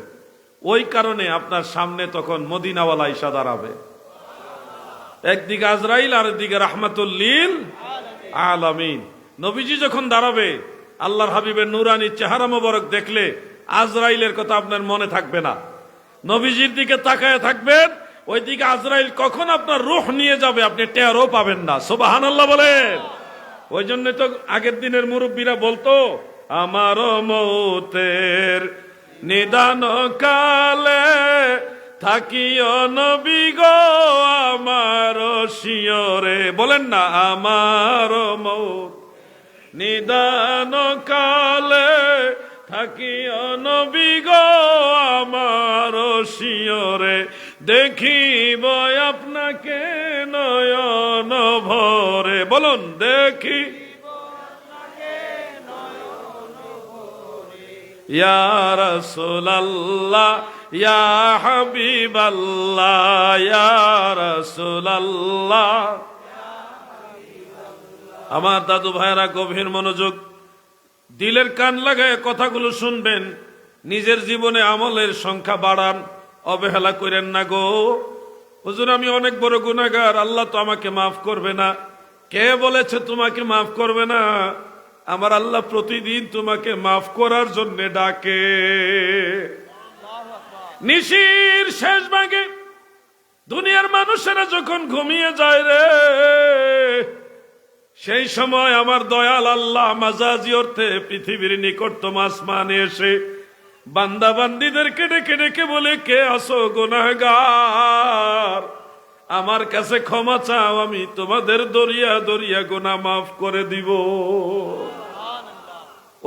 ওই কারণে আপনার সামনে তখন মদিনাওয়ালা আইসা দাঁড়াবে। একদিকে আজরাইল আর একদিকে রাহমাতুল লিল আলামিন। নবীজি যখন দাঁড়াবে, আল্লাহর হাবিবের নূরানী চেহারা মোবারক দেখলে আজরাইলের কথা আপনার মনে থাকবে না, নবীজির দিকে তাকায় থাকবেন। ওইদিকে আজরাইল কখন আপনার রূহ নিয়ে যাবে আপনি টেরও পাবেন না। সুবহানাল্লাহ বলেন। ওই জন্য তো আগের দিনের মুরব্বীরা বলতো, আমার মৌতের নিদান কালে থাকিও নবী গো আমার শিয়রে। বলেন না, আমার মৌত নিদান কালে থাকিও নবী গো আমার শিয়রে, দেখিব আপনাকে নয়ন ভরে। বলুন, দেখি ইয়া রাসূলুল্লাহ ইয়া হাবিবাল্লাহ ইয়া রাসূলুল্লাহ আমার দাদু ভাইয়েরা গভীর মনোযোগ, দিলের কান লাগায় কথাগুলো শুনবেন, নিজের জীবনে আমলের সংখ্যা বাড়ান, অবহেলা করেন না গো। হুজুর আমি অনেক বড় গুনাহগার, আল্লাহ তো আমাকে মাফ করবে না। কে বলেছে তোমাকে মাফ করবে না? আমার আল্লাহ প্রতিদিন তোমাকে মাফ করার জন্য ডাকে। নিশির শেষ ভাগে দুনিয়ার মানুষেরা যখন ঘুমিয়ে যায় রে, সেই সময় আমার দয়াল আল্লাহ মাজাজি অর্থে পৃথিবীর নিকটতম আসমানে এসে বান্দা বান্দীদেরকে ডেকে ডেকে বলে, কে আসো গুনাহগার, আমার কাছে ক্ষমা চাও, আমি তোমাদের দরিয়া দরিয়া গুনাহ মাফ করে দিব।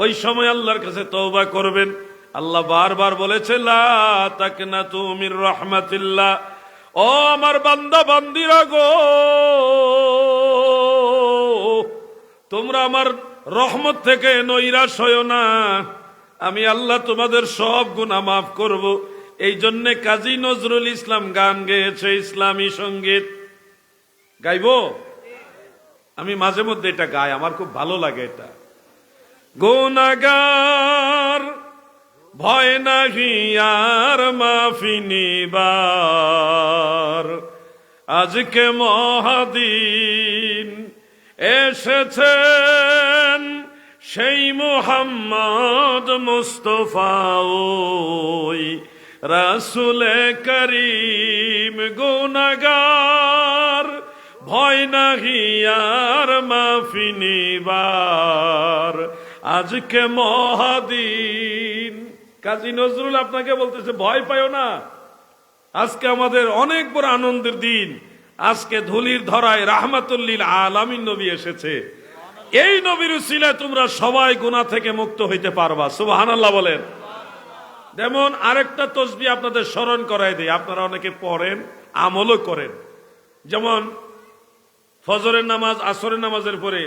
ওই সময় আল্লাহর কাছে তওবা করবেন। আল্লাহ বারবার বলেছে, লা তাকনাতু মির রাহমাতিল্লাহ, ও আমার বান্দা বান্দিরা গো, তোমরা আমার রহমত থেকে নৈরাশ হয়ো না, আমি আল্লাহ তোমাদের সব গুনাহ মাফ করব। এই জন্য কাজী নজরুল ইসলাম গান গেয়েছে, ইসলামী সঙ্গীত। গাইবো? আমি মাঝে মধ্যে এটা গাই, আমার খুব ভালো লাগে এটা। গুনাহগার ভয় নাহি আর মাফি নিবার, আজকে মহাদিন এসেছেন সেই মুহাম্মদ মুস্তাফা, ওই রাসূলে করিম। গুনাহগার ভয় নাহি আর মাফি নিবার, আজকে মহাদিন। কাজী নজরুল আপনাকে বলতেছে, ভয় পাইও না, আজকে আমাদের অনেক বড় আনন্দের দিন। আজকে ধুলির ধরায় রাহমাতুল্লিল আলামিন নবী এসেছে। এই নবীর উসিলায় তোমরা সবাই গুনাহ থেকে মুক্ত হইতে পারবা। সুবহানাল্লাহ বলেন। যেমন আরেকটা তসবিহ আপনাদের স্মরণ করাই দেই, আপনারা অনেকে পড়েন, আমলও করেন। যেমন ফজরের নামাজ, আসরের নামাজের পরে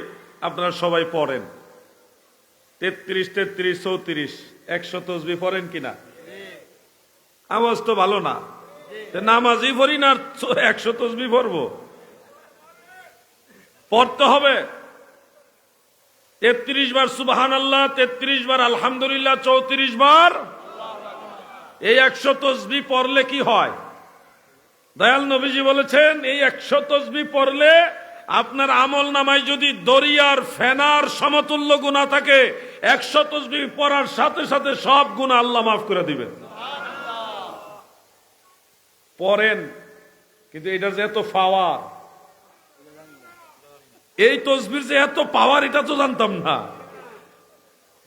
আপনারা সবাই পড়েন 33 33 34 100 তসবিহ পড়েন কিনা? আওয়াজ তো ভালো না, নামাজই পড়ি না 100 তসবিহ পড়বো? পড়তে হবে 33 বার সুবহানাল্লাহ, 33 বার আলহামদুলিল্লাহ, 34 বার। এই 100 তসবিহ পড়লে কি হয়? দয়াল নবীজি বলেছেন, এই 100 তসবিহ পড়লে আপনার আমল নামায় যদি দরিয়ার ফেনার সমতুল্য গুনাহ থাকে, 100 তসবিহ পড়ার সাথে সাথে সব গুনাহ আল্লাহ মাফ করে দিবেন। পড়েন, কিন্তু এটার যে এত পাওয়ার, এই তসবির যে এত পাওয়ার, এটা তো জানতাম না।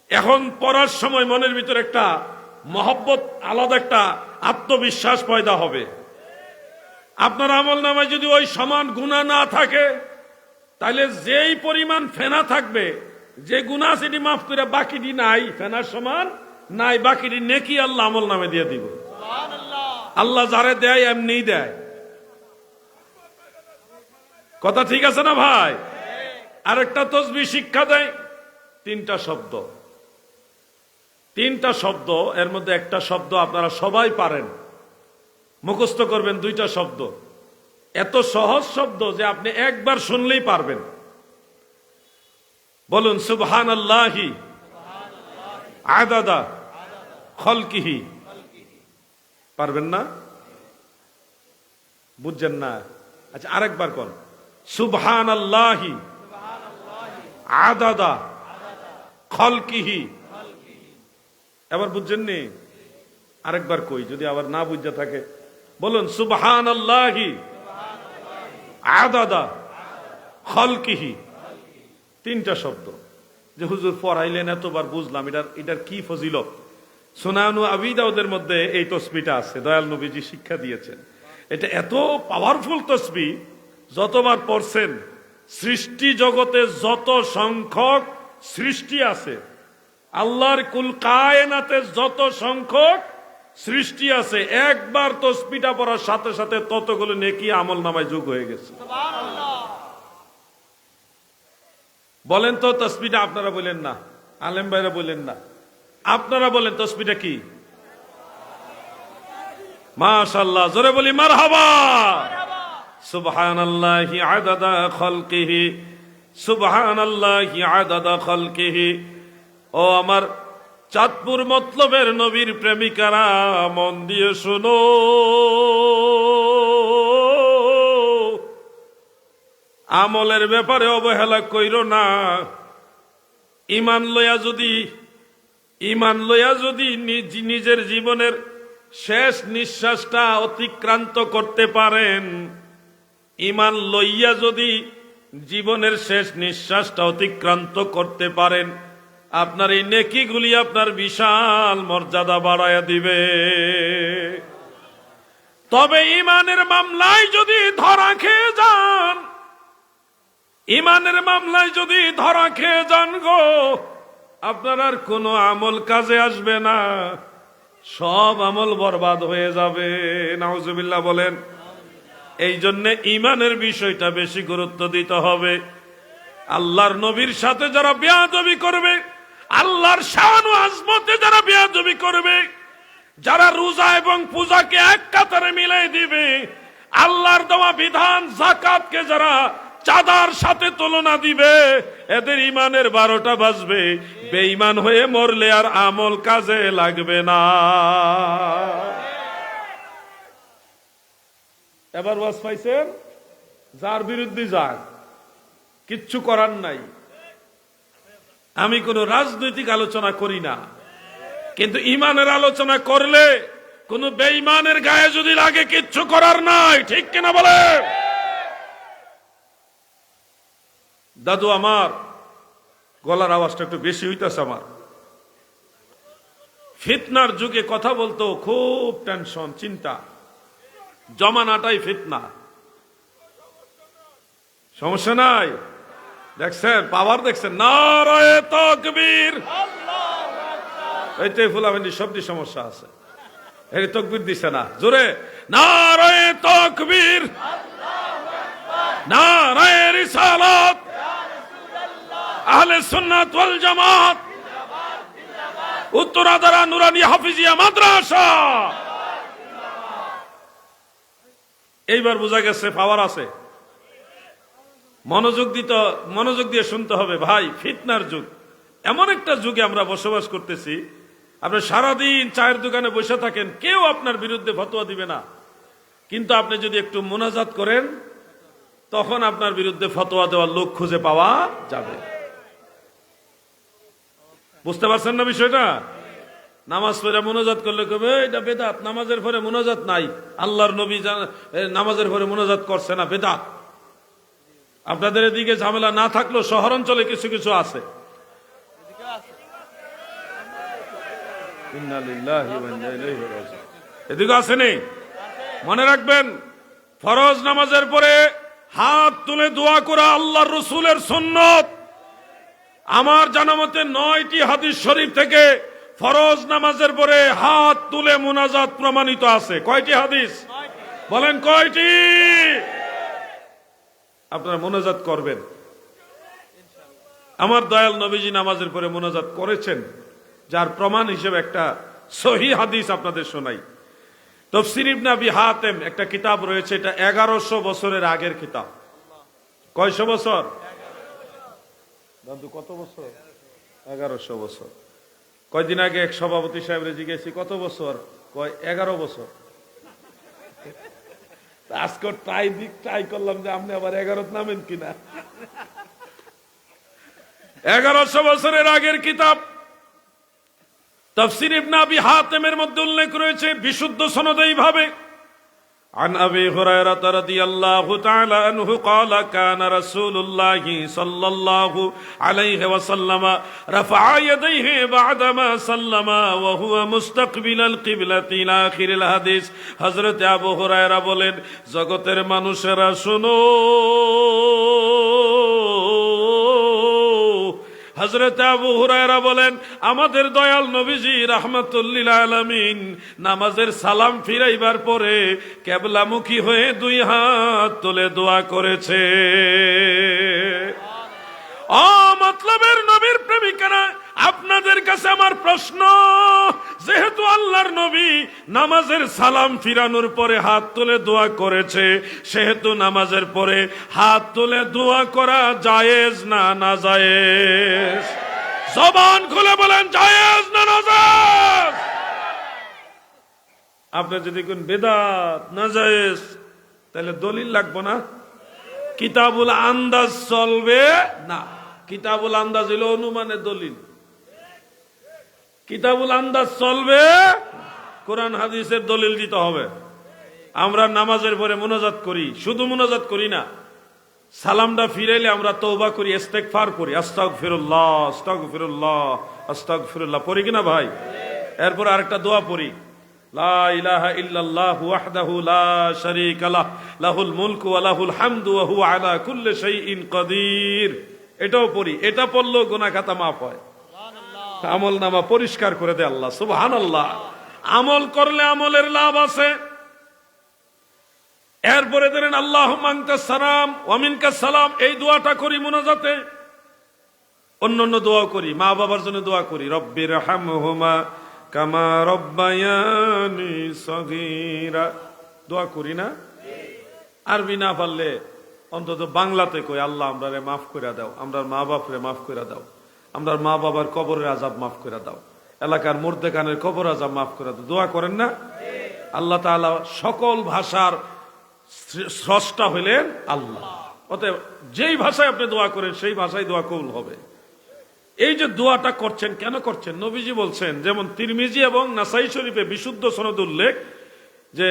এখন পড়ার সময় মনের ভিতরে একটা মহব্বত, আলাদা একটা আত্মবিশ্বাস পয়দা হবে। আপনার আমল নামায় যদি ওই সমান গুনাহ না থাকে, তাহলে যেই পরিমাণ ফেনা থাকবে, যে গুনাহ সেটি মাফ করে বাকিটি নাই, ফেনার সমান নাই, বাকিটি নেকি আল্লাহ আমল নামে দিয়ে দিব। আল্লাহ যারে দেয় এমনিই দেয়। কথা ঠিক আছে না ভাই? আরেকটা তসবিহ শিক্ষা দেয়, 3টা শব্দ। 3টা শব্দ, এর মধ্যে একটা শব্দ আপনারা সবাই পারেন, মুখস্থ করবেন। 2টা শব্দ এত সহজ শব্দ যে আপনি একবার শুনলেই পারবেন। বলুন, সুবহানাল্লাহি আদাদা খলকিহি। পারবেন না? বুঝছেন না? আচ্ছা, আরেকবার কোন, সুবহানাল্লাহি আদাদা খলকিহি। এবার বুঝছেন নি? আরেকবার কই, যদি আবার না বুঝা থাকে বলুন, সুবহানাল্লাহি আদাদা খলকিহি। 3টা শব্দ যে হুজুর পড়াইলেন, এতবার বুঝলাম, এটার কি ফজিলত। সুনানু আবি দাউদের মধ্যে এই তসবিহটা আছে, দয়াল নবীজি শিক্ষা দিয়েছেন। এটা এত পাওয়ারফুল তসবিহ, যতবার পড়ছেন, সৃষ্টি জগতে যত সংখ্যক সৃষ্টি আছে, আল্লাহর কুল কায়নাতে যত সংখ্যক সৃষ্টি আছে, একবার তসবিহটা পড়ার সাথে সাথে ততগুলো নেকি আমল নামায় যোগ হয়ে গেছে। বলেন তো তসবিহটা, আপনারা বলেন না, আলেম ভাইরা বলেন না, আপনারা বলেন তসবিহটা কি? মাশাআল্লাহ, জোরে বলি মারহাবা। সুবহানাল্লাহি আদাদা খলকিহি সুবহানাল্লাহি আদাদা খালকিহি। ও আমার চাঁদপুর মতলবের নবীর প্রেমিকারা, মন দিয়ে শোনো। আমলের ব্যাপারে অবহেলা কইরো না। ঈমান লইয়া যদি নিজের জীবনের শেষ নিঃশ্বাসটা অতিক্রান্ত করতে পারেন, ঈমান লইয়া যদি জীবনের শেষ নিঃশ্বাসটা অতিক্রান্ত করতে পারেন, আপনার এই নেকিগুলি আপনার বিশাল মর্যাদা বাড়ায়া দিবে। তবে ঈমানের মামলায় যদি ধরা খেয়ে যান, ঈমানের মামলায় যদি ধরা খেয়ে যান গো, আপনার আর কোনো আমল কাজে আসবে না, সব আমল বরবাদ হয়ে যাবে। নাউজুবিল্লাহ বলেন। এই জন্য ঈমানের বিষয়টা বেশি গুরুত্ব দিতে হবে। আল্লাহর নবীর সাথে যারা বেয়াদবি করবে, আল্লাহর শান ও আজমতে যারা বেয়াদবি করবে, যারা রোজা এবং পূজাকে এক কাতারে মিলাই দিবে, আল্লাহর দেওয়া বিধান যাকাতকে যারা চাঁদার সাথে তুলনা দিবে, এদের ঈমানের 12টা বাজবে। বেঈমান হয়ে মরলে আর আমল কাজে লাগবে না। এবার ওয়াজ পাইছেন? যার বিরুদ্ধে যান, কিচ্ছু করার নাই। আমি কোনো রাজনৈতিক আলোচনা করি না, কিন্তু ঈমানের আলোচনা করলে কোন বেঈমানের গায়ে যদি লাগে, কিচ্ছু করার নাই। ঠিক কিনা বলে? দাদু আমার গলার আওয়াজটা একটু বেশি হইতেছে। আমার ফিতনার যুগে কথা বলতো খুব টেনশন, চিন্তা, জমানাটাই ফিতনা। সমস্যা নাই? দেখছেন পাওয়ার? দেখছেন? নারায়ে তাকবীর। এইটাই ফুলাফেন্দি সবটি সমস্যা আছে। এই তাকবীর দিছে না জোরে। নারায়ে তাকবীর, নারায়ে রিসালাত, আহলে সুন্নাত ওয়াল জামাত, উত্তরাধারা নুরানি হাফিজিয়া মাদ্রাসা। এইবার বোঝা গেছে পাওয়ার আছে। মনোযোগ দিয়ে শুনতে হবে ভাই। ফিতনার যুগ, এমন একটা যুগে আমরা বসবাস করতেছি। আপনি সারাদিন চায়ের দোকানে বসে থাকেন, কেউ আপনার বিরুদ্ধে ফতোয়া দিবে না, কিন্তু আপনি যদি একটু মুনাজাত করেন, তখন আপনার বিরুদ্ধে ফতোয়া দেওয়ার লোক খুঁজে পাওয়া যাবে। বুঝতে পারছেন না বিষয়টা? নামাজ পড়ে মুনাজাত করলে কবে এটা বেদাত, নামাজের পরে মুনাজাত নাই, আল্লাহর নবী নামাজের পরে মুনাজাত করছে না, বেদাত। আপনাদের এদিকে ঝামেলা না থাকলেও শহর অঞ্চলে কিছু কিছু আছে। এদিকে আছে নেই? মনে রাখবেন, ফরজ নামাজের পরে হাত তুলে দোয়া করা আল্লাহর রাসূলের সুন্নত। আমার জানামতে 9টি হাদিস শরীফ থেকে ফরজ নামাজের পরে হাত তুলে মুনাজাত প্রমাণিত আছে। কয়টি হাদিস বলেন? কয়টি? আপনারা মুনাজাত করবেন। আমার দয়াল নবীজি নামাজের পরে মুনাজাত করেছেন, যার প্রমাণ হিসেবে একটা সহিহ হাদিস আপনাদের শোনাই। তাফসীর ইবনে আবি হাতেম একটা কিতাব রয়েছে, এটা 1100 বছরের আগের কিতাব। কয়শো বছর? দাদু কত বছর? 1100 বছর। কয়দিন আগে এক সভাপতি সাহেবরে জিজ্ঞেসি কত বছর, কয় 11 বছর। আজকে ট্রাই করলাম যে আপনি আবার 11 নামেন কিনা। 1100 বছরের আগের কিতাব তাফসীর ইবনে আবি হাতেমের মধ্যে উল্লেখ রয়েছে বিশুদ্ধ সনদে এইভাবে, عن أبي هريرة رضي الله تعالى عنه قال كان رسول الله صلى الله عليه وسلم رفع يديه بعدما سلم وهو مستقبل القبلة إلى آخر الحديث। হযরত আবু হুরায়রা বলেন, জগতের মানুষেরা শোনো, হযরত আবু হুরায়রা বলেন, আমাদের দয়াল নবীজি রাহমাতুল লিল আলামিন নামাজের সালাম ফিরাইবার পরে কিবলামুখী হয়ে 2 হাত তুলে দোয়া করেছে। মতলবের নবীর প্রেমিকারা, আপনাদের কাছে আমার প্রশ্ন, যেহেতু আল্লাহর নবী নামাজের সালাম ফিরানোর পরে হাত তুলে দোয়া করেছে, সেহেতু নামাজের পরে হাত তুলে দোয়া করা জায়েজ না নাজায়েজ? জবান খুলে বলেন, জায়েজ না নাজায়েজ? আপনি যদি কোন বেদাত নাজায়েজ, তাহলে দলিল লাগবে না, কিতাবুল আন্দাজ চলবে না। কিতাবুল আন্দাজ হলো অনুমানের দলিল, কিতাবুল আন্দাজ চলবে, কোরআন হাদিসের দলিল দিতে হবে। আমরা নামাজের পরে মুনাজাত করি, শুধু মুনাজাত করি না, সালামটা ফিরাইলে আমরা তওবা করি, ইস্তেগফার করি, আস্তাগফিরুল্লাহ আস্তাগফিরুল্লাহ আস্তাগফিরুল্লাহ পড়ি কিনা ভাই? এরপর আরেকটা দোয়া পড়ি, লা ইলাহা ইল্লাল্লাহু ওয়াহদাহু লা শারীকা লাহ লাহুল মুলকু ওয়া লাহুল হামদু ওয়া হুয়া আলা কুল্লি শাইইন কাদির। এটাও পড়ি, এটা পড়লেও গুনাহ খাতা মাফ হয়, আমল নামা পরিষ্কার করে দেয় আল্লাহ। সুবহানাল্লাহ। আমল করলে আমলের লাভ আছে। এরপরে ধরেন আল্লাহুম্মা আনতাস সালাম ওয়া মিনকাস সালাম, এই দোয়াটা করি মুনাজাতে। অন্যান্য দোয়া করি, মা বাবার জন্য দোয়া করি, রব্বির হামহুমা কামা রব্বায়ানি সগীরা, দোয়া করি না? আরবি না পারলে অন্তত বাংলাতে কই, আল্লাহ আমরারে মাফ করে দাও, আমরার মা বাপরে মাফ করে দাও, আমরার মা বাবার কবরের আযাব মাফ করে দাও, এলাকার মুর্দেকানের কবর আযাব মাফ করে দাও। দোয়া করেন না? আল্লাহ তাআলা সকল ভাষার স্রষ্টা হইলেন আল্লাহ। অতএব যেই ভাষায় আপনি দোয়া করেন সেই ভাষায় দোয়া কবুল হবে। এই যে দোয়াটা করছেন, কেন করছেন? নবীজি বলছেন, যেমন তিরমিজি এবং নাসাই শরীফে বিশুদ্ধ সনদ উল্লেখ, যে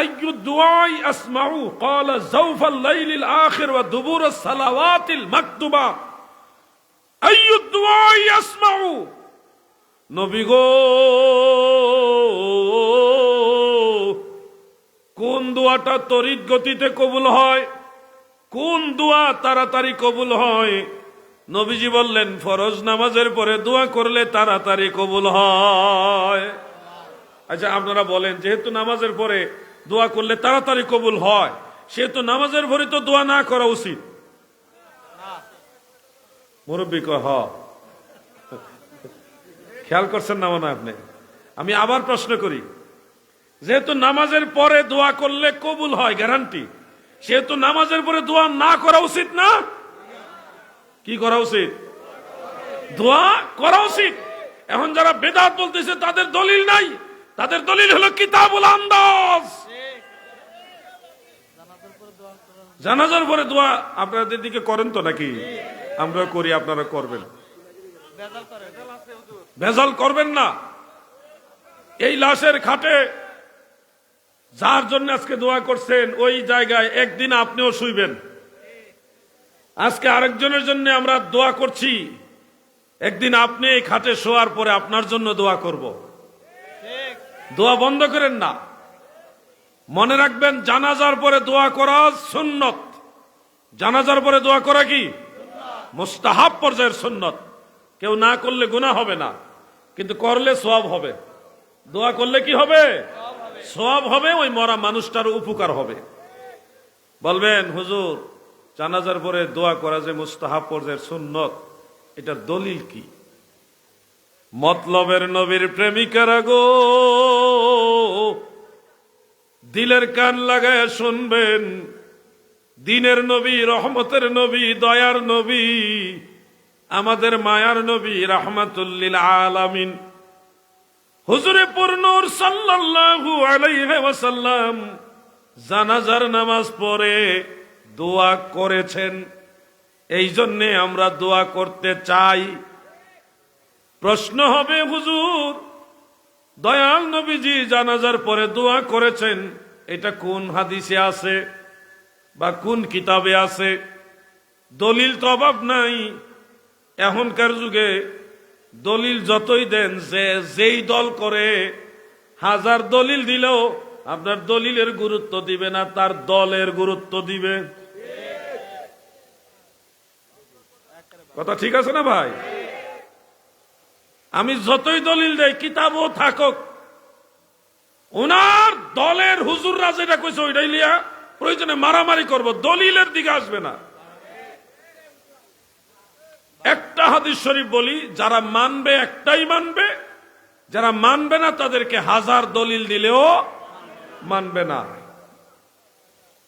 আইয়ু দুআই আসমাউ ক্বালা জাওফাল লাইলিল আখির ওয়া দুবুরাস সালাওয়াতিল মাকতুবা। আইয়ু দুআই আসমাউ, নবী গো কোন দোয়াটা তড়িৎ গতিতে কবুল হয়, কোন দোয়া তাড়াতাড়ি কবুল হয়? নবীজি বললেন, ফরজ নামাজের পরে দোয়া করলে তাড়াতাড়ি কবুল হয়। আচ্ছা আপনারা বলেন, যেহেতু নামাজের পরে দোয়া করলে তাড়াতাড়ি কবুল হয়, সেহেতু নামাজের পরে তো দোয়া না করা উচিত? মুরব্বী কয় হ। খেয়াল করছেন না মনে আপনি? আমি আবার প্রশ্ন করি, যেহেতু নামাজের পরে দোয়া করলে কবুল হয় গ্যারান্টি, সেহেতু নামাজের পরে দোয়া না করা উচিত না? কি করা উচিত? দোয়া করা উচিত। এখন যারা বেদাত বলতেছে তাদের দলিল নাই, তাদের দলিল হলো কিতাবুল আন্দাজ। জানাজার পরে দোয়া আপনাদের দিকে করেন তো নাকি? আমরা করি, আপনারা করবেন। ভেজাল করবেন না। এই লাশের খাটে যার জন্য আজকে দোয়া করছেন, ওই জায়গায় একদিন আপনিও শুইবেন। আজকে আরেকজনের জন্য আমরা দোয়া করছি, একদিন আপনি এই খাটে শোয়ার পরে আপনার জন্য দোয়া করব। দোয়া বন্ধ করেন না। মনে রাখবেন, জানাজার পরে দোয়া করা সুন্নত। জানাজার পরে দোয়া করা কি? মুস্তাহাব পর্যায়ের সুন্নত। কেউ না করলে গুনাহ হবে না, কিন্তু করলে সওয়াব হবে। দোয়া করলে কি হবে? সওয়াব হবে, ওই মরা মানুষটার উপকার হবে। বলবেন, হুজুর জানাজার পরে দোয়া করা যে মুস্তাহাব পর্যায়ের সুন্নত, এটার দলিল কি? মতলবের নবীর প্রেমিকারা গো, দিলের কান লাগায় শুনবেন। দিনের নবী, রহমতের নবী, দয়ার নবী, আমাদের মায়ার নবী, রাহমাতুল লিল আলামিন হুজুরে পুরনূর সাল্লাল্লাহু আলাইহি ওয়াসাল্লাম জানাজার নামাজ পড়ে দোয়া করেছেন। এই জন্যে আমরা দোয়া করতে চাই। প্রশ্ন হবে, হুজুর দয়াল নবীজি জানাজার পরে দোয়া করেছেন, এটা কোন হাদিসে আছে বা কোন কিতাবে আছে? দলিল তো অভাব নাই। এখনকার যুগে দলিল যতই দেন, যেই দল করে, হাজার দলিল দিলেও আপনার দলিলের গুরুত্ব দিবে না, তার দলের গুরুত্ব দিবে। কথা ঠিক আছে না ভাই? আমি যতই দলিল দেই, কিতাবও থাকুক, ওনার দলের হুজুররা যেটা কইছে ওইটাই লিয়া প্রয়োজনে মারামারি করব, দলিলের দিকে আসবে না। একটা হাদিস শরীফ বলি, যারা মানবে একটাই মানবে, যারা মানবে না তাদেরকে হাজার দলিল দিলেও মানবে না।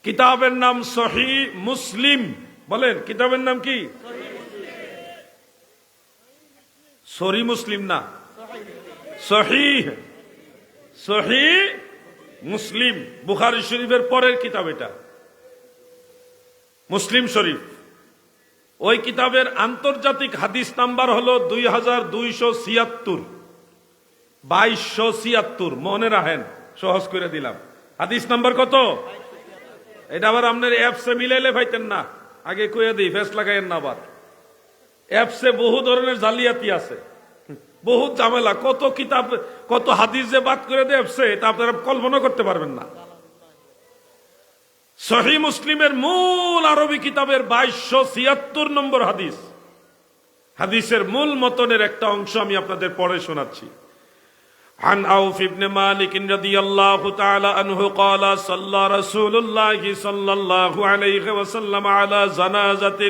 কিতাবের নাম সহিহ মুসলিম। বলেন কিতাবের নাম কি? সহি মুসলিম না, সহিহ, সহিহ মুসলিম। বুখারী শরীফের পরের কিতাব এটা, মুসলিম শরীফ। ওই কিতাবের আন্তর্জাতিক হাদিস নাম্বার হলো 2276, 2276। মনে রাখেন, সহজ করে দিলাম। হাদিস নাম্বার কত? এটা আবার আপনার অ্যাপসে মিলাইলে পাইতেন না, আগে কইয়া দিই, ফেস লাগাইয়েন না। আবার অ্যাপসে বহু ধরনের জালিয়াতি আছে, বহুত ঝামেলা, কত কিতাব কত হাদিস যে বাদ করে দেয় অ্যাপসে, এটা আপনারা কল্পনা করতে পারবেন না। সহিহ মুসলিমের মূল আরবি কিতাবের 2276 নম্বর হাদিস, হাদিসের মূল মতনের একটা অংশ আমি আপনাদের পড়ে শোনাচ্ছি। عن عوف بن مالك رضي الله تعالى عنه قال صلى رسول الله صلى الله عليه وسلم على جنازة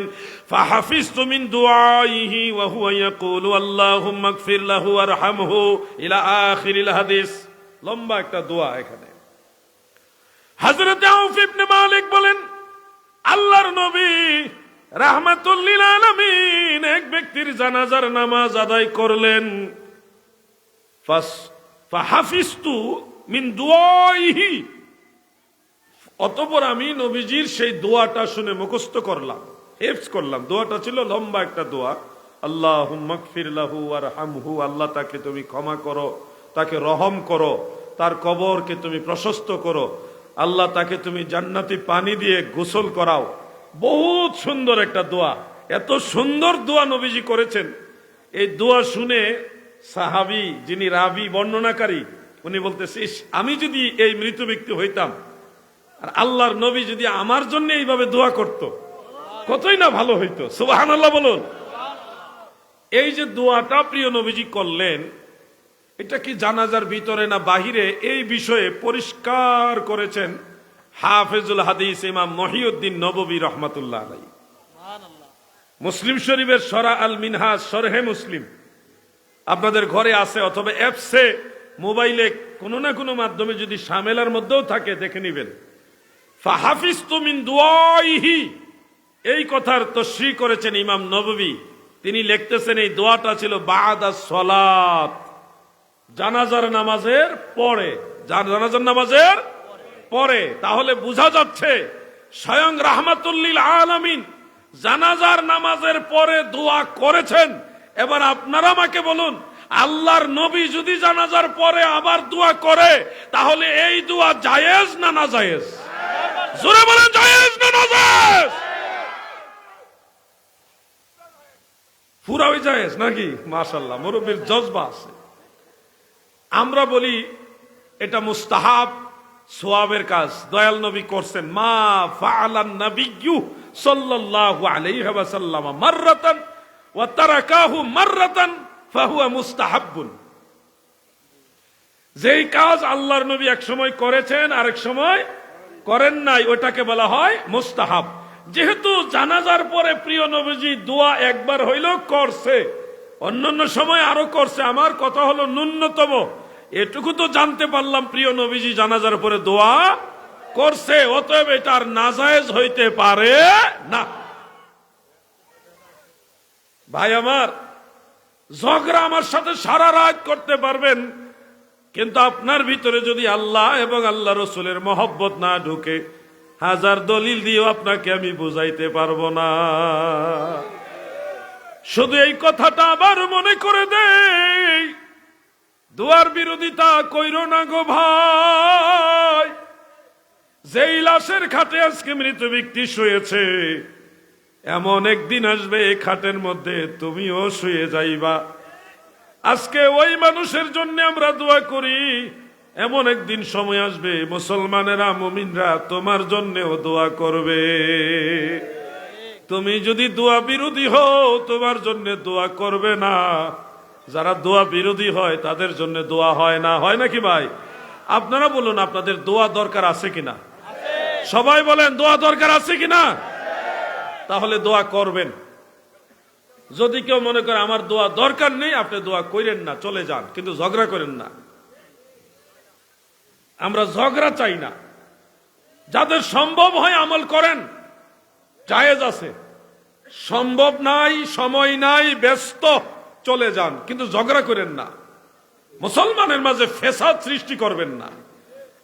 فحفظت من دعائه وهو يقول اللهم اغفر له وارحمه إلى آخر الحديث। লম্বা একটা দোয়া এখানে। হযরত আউফ ইবনে মালিক বলেন, আল্লাহর নবী রাহমাতুল লিল আলামিন এক ব্যক্তির জানাজার নামাজ আদায় করলেন। ফাহাফিজতু মিন দুআইহি, অতঃপর আমি নবীজির সেই দোয়াটা শুনে মুখস্থ করলাম, হিফজ করলাম। দোয়াটা ছিল লম্বা একটা দোয়া, আল্লাহুম্মা গফির লাহু ওয়ারহামহু, আল্লাহ তাকে তুমি ক্ষমা করো, তাকে রহম করো, তার কবরকে তুমি প্রশস্ত করো, আল্লাহ তাকে তুমি জান্নাতি পানি দিয়ে গোসল করাও। বহুত সুন্দর একটা দোয়া, এত সুন্দর দোয়া নবীজি করেছেন। এই দোয়া শুনে সাহাবী, যিনি রাবি বর্ণনাকারী, উনি বলতেছে, আমি যদি এই মৃত ব্যক্তি হইতাম আর আল্লাহর নবী যদি আমার জন্য এইভাবে দোয়া করত, কতই না ভালো হইতো। সুবহানাল্লাহ বলুন। এই যে দোয়াটা প্রিয় নবীজি করলেন, এটা কি জানাজার ভিতরে না বাহিরে, এই বিষয়ে পরিষ্কার করেছেন হাফেজুল হাদিস ইমাম মহিউদ্দিন নববী রহমাতুল্লাহ আলাইহি। মুসলিম শরীফের সরা আল মিনহাজ, শরহে মুসলিম আপনাদের ঘরে আছে, অথবা অ্যাপসে মোবাইলে কোনো না কোনো মাধ্যমে যদি শামেলার মধ্যেও থাকে দেখে নিবেন। ফাহাফিজতু মিন দুআইহি, এই কথার তশরিহ করেছেন ইমাম নববী। তিনি লিখতেছেন এই দোয়াটা ছিল বা'দাস সালাত, জানাজার নামাজের পরে, জানাজার নামাজের পরে। তাহলে বোঝা যাচ্ছে স্বয়ং রাহমাতুল লিল আলামিন জানাজার নামাজের পরে দোয়া করেছেন। এবার আপনারা আমাকে বলুন, আল্লাহর নবী যদি জানাজার পরে আবার দোয়া করে, তাহলে এই দোয়া জায়েজ না না জায়েজ? জোরে বলেন, জায়েজ না না জায়েজ? পুরাই জায়েজ নাকি? মাশাআল্লাহ, মুরব্বির জজবা আছে। আমরা বলি এটা মুস্তাহাব, সোয়াবের কাজ, দয়াল নবী করছেন। মা ফাআলান নাবিয়্যু সাল্লাল্লাহু আলাইহি ওয়াসাল্লাম মাররাতান ওয়া তারাকাহু মাররাতান ফাহুয়া মুস্তাহাব্বুন। যেই কাজ আল্লাহর নবী এক সময় করেছেন আরেক সময় করেন নাই, ওটাকে বলা হয় মুস্তাহাব। যেহেতু জানাজার পরে প্রিয় নবীজি দোয়া একবার হইলেও করছে, অন্যান্য সময় আরো করছে, আমার কথা হলো ন্যূনতম এটুকু তো জানতে পারলাম প্রিয় নবীজি জানাজার পরে দোয়া করছে, অতএব এটা আর নাজায়েজ হইতে পারে না। ভাই আমার, ঝগড়া আমার সাথে সারা রাত করতে পারবেন, কিন্তু আপনার ভিতরে যদি আল্লাহ এবং আল্লাহ রসুলের মহব্বত না ঢুকে, হাজার দলিল দিয়েও আপনাকে আমি বুঝাইতে পারবো না। শুধু এই কথাটা আবার মনে করে দেই, দুয়ার বিরোধিতা কইরো না গো ভাই। যেই লাশের খাটে আজকে মৃত ব্যক্তি শুয়েছে, এমন একদিন আসবে এই খাটের মধ্যে তুমিও শুয়ে যাইবা। আজকে ওই মানুষের জন্য আমরা দোয়া করি, এমন একদিন সময় আসবে মুসলমানেরা, মুমিনরা তোমার জন্যও দোয়া করবে। তুমি যদি দোয়া বিরোধী হও, তোমার জন্য দোয়া করবে না। যারা দোয়া বিরোধী হয় তাদের জন্য দোয়া হয় না, হয় নাকি ভাই? আপনারা বলুন, আপনাদের দোয়া দরকার আছে কিনা? সবাই বলেন, দোয়া দরকার আছে কিনা? তাহলে দোয়া করবেন। যদি কেউ মনে করে আমার দোয়া দরকার নেই, আপনি দোয়া করেন না, চলে যান, কিন্তু ঝগড়া করেন না। আমরা ঝগড়া চাই না। যাদের সম্ভব হয় আমল করেন, জায়েজ আছে। সম্ভব নাই, সময় নাই, ব্যস্ত, চলে যান, কিন্তু ঝগড়া করেন না। মুসলমানের মাঝে ফেসাদ সৃষ্টি করবেন না।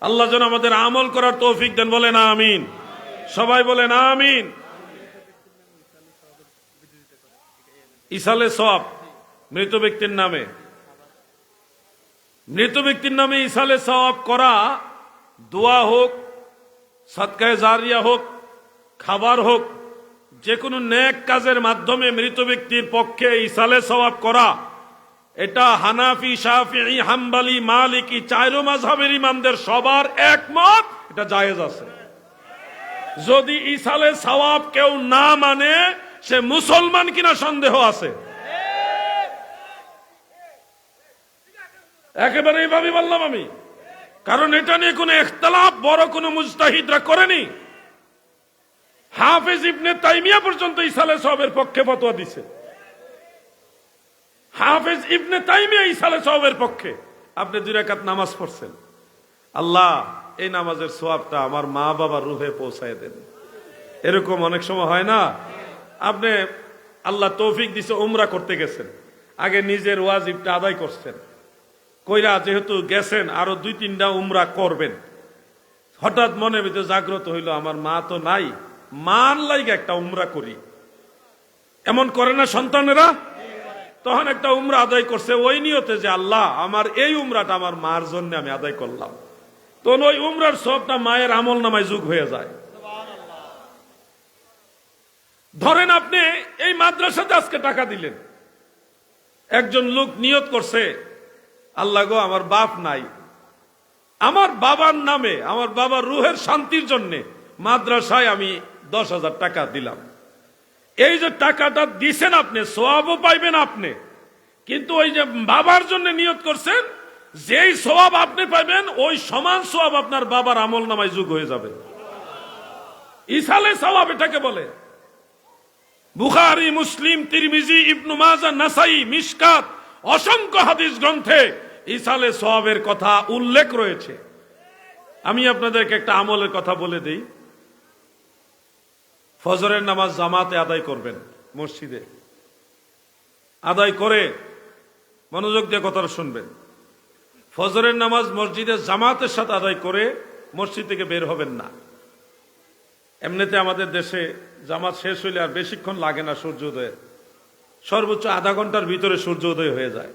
আল্লাহ যেন আমাদের আমল করার তৌফিক দেন, বলেন আমিন। সবাই বলেন আমিন। ইসালে সওয়াব মৃত ব্যক্তির নামে, মৃত ব্যক্তির নামে ইসালে সওয়াব করা, দোয়া হোক, সদকায়ে জারিয়া হোক, খাবার হোক, যে কোনো নেক কাজের মাধ্যমে মৃত ব্যক্তির পক্ষে ইসালে সওয়াব করা, এটা হানাফি, শাফিঈ, হাম্বলি, মালিকি চারো মাযহাবের ইমামদের সবার একমত, এটা জায়েজ আছে। যদি ইসালে সওয়াব কেউ না মানে, সে মুসলমান কিনা সন্দেহ আছে। একেবারে এইভাবে বললাম আমি, কারণ এটা নিয়ে কোনো ইখতিলাফ বড় কোনো মুজতাহিদরা করেনি। হাফেজ ইবনে তাইমিয়া পর্যন্ত ইসালে সওয়াবের পক্ষে ফতোয়া দিছে। হাফেজ ইবনে তাইমিয়া ইসালে সওয়াবের পক্ষে। আপনি 2 রাকাত নামাজ পড়ছেন, আল্লাহ এই নামাজের সওয়াবটা আমার মা বাবার রুহে পৌঁছায় দেন। এরকম অনেক সময় হয় না? আপনি আল্লাহ তৌফিক দিছে, উমরা করতে গেছেন, আগে নিজের ওয়াজিবটা আদায় করছেন, কইরা যেহেতু গেছেন আরো 2-3টা উমরা করবেন, হঠাৎ মনে ভিতরে জাগ্রত হইল আমার মা তো নাই, মান লাইগে একটা উমরা করি। এমন করে না সন্তানেরা? তখন একটা উমরা আদায় করছে ওই নিয়তে যে আল্লাহ আমার এই উমরাটা আমার মার জন্য আমি আদায় করলাম। তো ওই উমরার সবটা মায়ের আমল নামায় যোগ হয়ে যায়। ধরেন আপনি এই মাদ্রাসাতে আজকে টাকা দিলেন, একজন লোক নিয়ত করছে আল্লাহ গো আমার বাপ নাই, আমার বাবার নামে, আমার বাবার রুহের শান্তির জন্য মাদ্রাসায় আমি 10,000 টাকা দিলাম। এই যে টাকাটা দিছেন আপনি, সওয়াবও পাইবেন আপনি, কিন্তু ওই যে বাবার জন্য নিয়ত করছেন, যেই সওয়াব আপনি পাইবেন ওই সমান সওয়াব আপনার বাবার আমল নামায় যোগ হয়ে যাবে। ইসালে সওয়াব এটাকে বলে। বুখারী, মুসলিম, তিরমিজি, ইবনে মাজাহ, নাসাই, মিশকাত, অসংখ্য হাদিস গ্রন্থে ইসালে সওয়াবের কথা উল্লেখ রয়েছে। আমি আপনাদেরকে একটা আমলের কথা বলে দেই। ফজরের নামাজ জামাতে আদায় করবেন, মসজিদে আদায় করে মনোযোগ দিয়ে কথাটা শুনবেন। ফজরের নামাজ মসজিদে জামাতের সাথে আদায় করে মসজিদ থেকে বের হবেন না। এমনিতে আমাদের দেশে জামাত শেষ হইলে আর বেশিক্ষণ লাগে না সূর্যোদয়ের, সর্বোচ্চ আধা ঘন্টার ভিতরে সূর্যোদয় হয়ে যায়।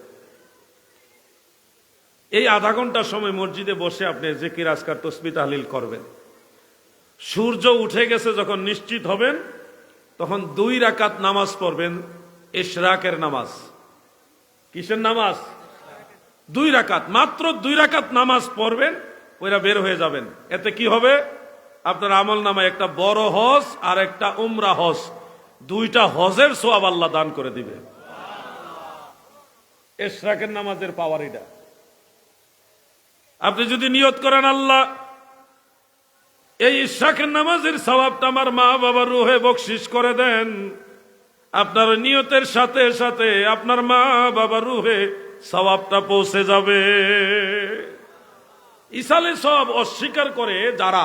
এই আধা ঘন্টার সময় মসজিদে বসে আপনি জিকির, আজকার, তাসবিহ, তাহলিল করবেন। সূর্য উঠে গেছে যখন নিশ্চিত হবেন, তখন 2 রাকাত নামাজ পড়বেন, ইশরাকের নামাজ। কিসের নামাজ? 2 রাকাত, মাত্র 2 রাকাত নামাজ পড়বেন, ওইরা বের হয়ে যাবেন। এতে কি হবে? আপনার আমল নামায় একটা বড় হজ আর একটা উমরা হজ, 2টা হজের সওয়াব আল্লাহ দান করে দিবে। ইশরাকের নামাজের পাওয়ার এটা। আপনি যদি নিয়ত করেন আল্লাহ এই ইশরাকের নামাজের সওয়াবটা আমার মা বাবার রুহে বকশিশ করে দেন, আপনার নিয়তের সাথে সাথে আপনার মা বাবার রুহে সওয়াবটা পৌঁছে যাবে। ইসালে সওয়াব অস্বীকার করে যারা,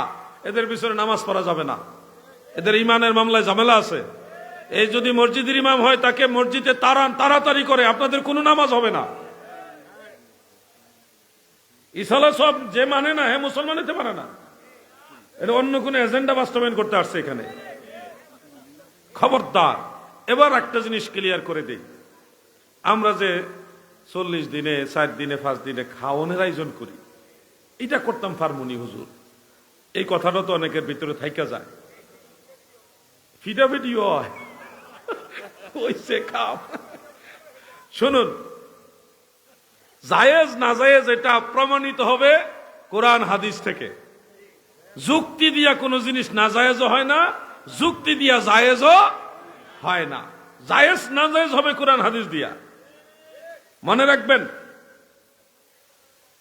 এদের পিছনে নামাজ পড়া যাবে না, এদের ইমানের মামলায় ঝামেলা আছে। এই যদি মসজিদের ইমাম হয় তাকে মসজিদে তাড়াতাড়ি করে, আপনাদের কোনো নামাজ হবে না। ইসালে সওয়াব যে মানে না, হ্যাঁ মুসলমান হতে পারে না। এটা অন্য কোন এজেন্ডা বাস্তবায়ন করতে আসছে এখানে। খবরদার। এবার একটা জিনিস ক্লিয়ার করে দেই, আমরা যে 40 দিনে, 4 দিনে, 5 দিনে খাওয়ানোর আয়োজন করি, এটা করতাম ফার্মুনি হুজুর, এই কথাটা তো অনেকের ভিতরে থাইকা যায়। ফিডাফিডিও হয়, ওইসে খাও। শুনুন, জায়েজ না জায়েজ এটা প্রমাণিত হবে কোরআন হাদিস থেকে। যুক্তি দিয়া কোনো জিনিস না জায়েজও হয় না, যুক্তি দিয়া জায়েজও হয় না। জায়েজ না জায়েজ হবে কোরআন হাদিস দিয়া। মনে রাখবেন,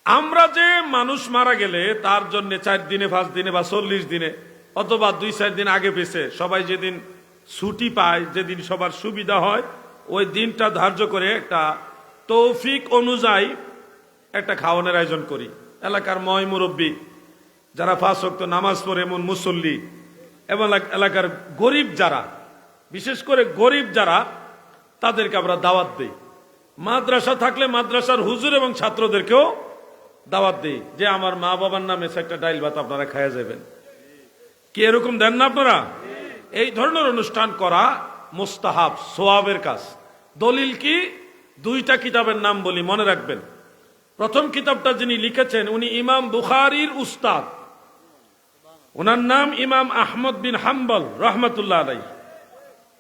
আমরা যে মানুষ মারা গেলে তার জন্য 4 দিনে, 5 দিনে বা 40 দিনে অথবা 2-4 দিন আগে পেছে সবাই যেদিন ছুটি পায়, যেদিন সবার সুবিধা হয়, ওই দিনটা ধার্য করে একটা তৌফিক অনুযায়ী একটা খাওয়ানোর আয়োজন করি। এলাকার ময় মুরব্বী যারা 5 ওয়াক্ত নামাজ পড়ে এমন মুসল্লি এবং এলাকার গরিব যারা, বিশেষ করে গরিব যারা, তাদেরকে আমরা দাওয়াত দিই। মাদ্রাসা থাকলে মাদ্রাসার হুজুর এবং ছাত্রদেরকেও দাওয়াত দিই যে আমার মা বাবার নামে একটা ডাইল ভাত আপনারা খাইয়া যাবেন। কি এরকম দেন না আপনারা? এই ধরনের অনুষ্ঠান করা মুস্তাহাব, সোয়াবের কাজ। দলিল কি? 2টা কিতাবের নাম বলি, মনে রাখবেন। প্রথম কিতাবটা যিনি লিখেছেন উনি ইমাম বুখারীর উস্তাদ, ওনার নাম ইমাম আহমদ বিন হাম্বল রহমতুল্লাহ আলাইহি।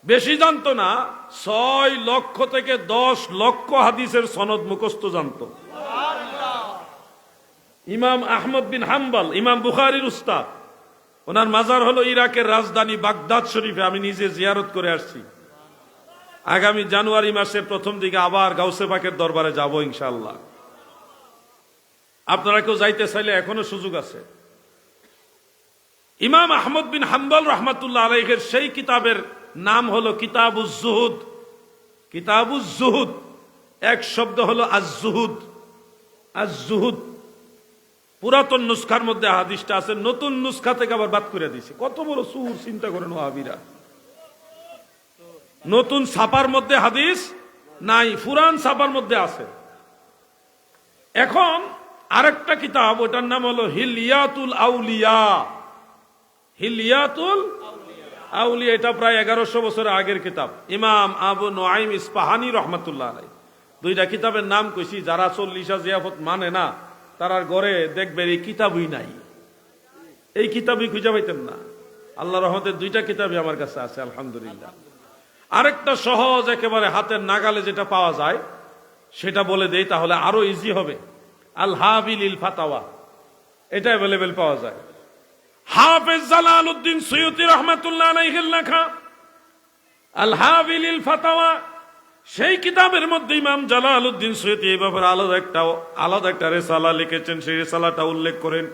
বেশি জানতো না, 6 লক্ষ থেকে 10 লক্ষ হাদিসের সনদ মুখস্থ জানতো। ইমাম আহমদ বিন হাম্বল ইমাম বুখারীর উস্তাদ। ওনার মাজার হলো ইরাকের রাজধানী বাগদাদ শরীফে। আমি নিজে জিয়ারত করে আসছি। আগামী জানুয়ারি মাসের প্রথম দিকে আবার গাউসে পাকের দরবারে যাব ইনশাআল্লাহ। আপনারা কেউ যাইতে চাইলে এখনো সুযোগ আছে। ইমাম আহমদ বিন হাম্বল রহমাতুল্লাহ আলাইহির সেই কিতাবের নাম হলো কিতাবুজ জুহুদ। কিতাবুজ জুহুদ এক শব্দ হলো আজ-জুহুদ। আজ-জুহুদ পুরাতন নুসখার মধ্যে হাদিসটা আছে, নতুন নুসখা থেকে আবার বাদ করে দিয়েছে। কত বড় সুর, চিন্তা করেন ওয়াহাবীরা। নতুন ছাপার মধ্যে হাদিস নাই, পুরান ছাপার মধ্যে আছে। এখন আরেকটা কিতাব, ওটার নাম হলো হিলিয়াতুল আউলিয়া। হিলিয়াতুল আউলিয়া, এটা প্রায় 1100 বছর আগের কিতাব। ইমাম আবু নুআইম ইসপাহানি রহমাতুল্লাহ আলাইহি। 2টা কিতাবের নাম কইছি। যারা 40 জিয়াফত মানে না তারার ঘরে দেখবেন এই কিতাবই নাই, এই কিতাবই খুঁজে পাইতেন না। আল্লাহ রহমতের 2টা কিতাবই আমার কাছে আছে আলহামদুলিল্লাহ। আরেকটা সহজ একেবারে হাতের নাগালে যেটা পাওয়া যায় সেটা বলে দেই, তাহলে আরো ইজি হবে। আল হাবিলিল ফাতাওয়া, এটা অ্যাভেলেবেল পাওয়া যায়। হাফেজ জালালউদ্দিন সুয়ুতী রহমাতুল্লাহ আলাইহির লেখা আল হাবিলিল ফাতাওয়া, সেই কিতাবের মধ্যে ইমাম জালালউদ্দিন সুয়ুতী এই ব্যাপারে আলাদা একটা রিসালা লিখেছেন। সেই রিসালাটা উল্লেখ করেন,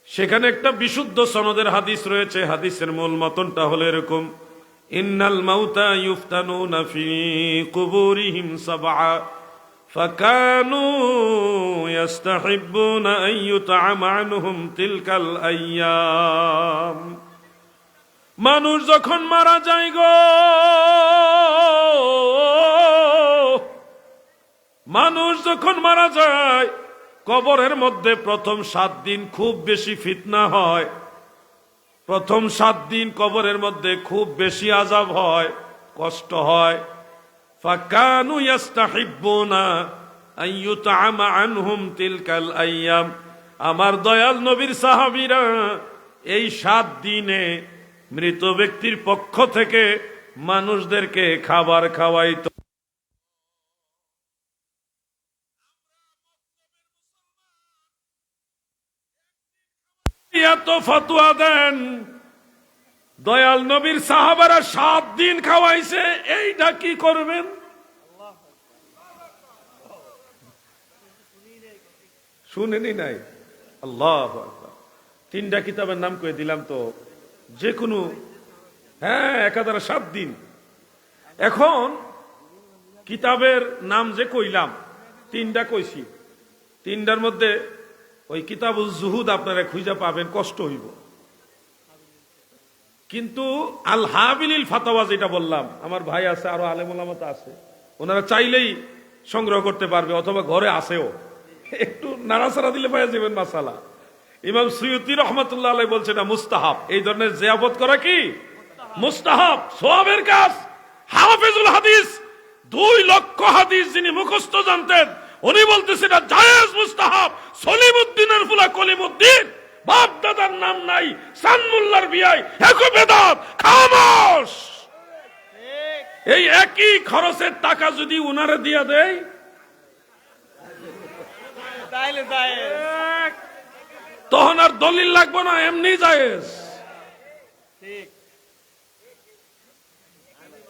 সেখানে একটা বিশুদ্ধ সনদের হাদিস রয়েছে। হাদিসের মূল মতনটা হলো এরকম: ইন্নাল মাউতা ইউফতানুনা ফি কুবুরিহিম সাবআ ফাকানু ইস্তাহিব্বুনা আন ইউতআমা আনহুম তিলকাল আইয়াম। মানুষ যখন মারা যায় গো, মানুষ যখন মারা যায় কবরের মধ্যে প্রথম 7 দিন খুব বেশি ফিতনা হয়। প্রথম 7 দিন কবরের মধ্যে খুব বেশি আযাব হয়, কষ্ট হয়। ফাকানু ইস্তাহিব্বুনা আন ইউতআমা আনহুম তিলকাল আইয়াম। আমার দয়াল নবীর সাহাবীরা এই 7 দিনে মৃত ব্যক্তির পক্ষ থেকে মানুষদেরকে খাবার খাওয়াইতো। এত ফতোয়া দেন, দয়াল নবীর সাহাবারা 7 দিন খাওয়াইছে, এইটা কি করবেন? শুনেনি নাই? আল্লাহু আকবার। 3টা কিতাবের নাম কয়ে দিলাম তো, যে কোনো, হ্যাঁ, একাধারে 7 দিন। এখন কিতাবের নাম যে কইলাম 3টা কইছি, 3টার মধ্যে ওই কিতাবুজ জুহুদ আপনারা খুঁজে পাবেন, কষ্ট হইব। কিন্তু আল হাবিলিল ফাতাওয়া যেটা বললাম, আমার ভাই আছে, আরো আলেম ওলামা আছে, ওনারা চাইলেই সংগ্রহ করতে পারবে, অথবা ঘরে আসেও, একটু নাড়াচাড়া দিলে পাওয়া যাবেন মাসালা। ইমাম সুয়ুতী রহমাতুল্লাহ আলাইহি বলছেন না মুস্তাহাব, এই ধরনের জিয়াফত করা কি মুস্তাহাব, সওয়াবের কাজ। হাফেজুল হাদিস 2 লক্ষ হাদিস যিনি মুখস্থ জানতেন, উনি বলতেছেন এটা জায়েজ মুস্তাহাব। সলিমউদ্দিনের ফুলা কলিমউদ্দিন, বাপ দাদার নাম নাই, সানমুল্লার বিয়াই, একই বেদাত, খামোশ। এই একই খরচের টাকা যদি উনারে দিয়া দেয় তখন আর দলিল লাগবে না, এমনি জায়েজ।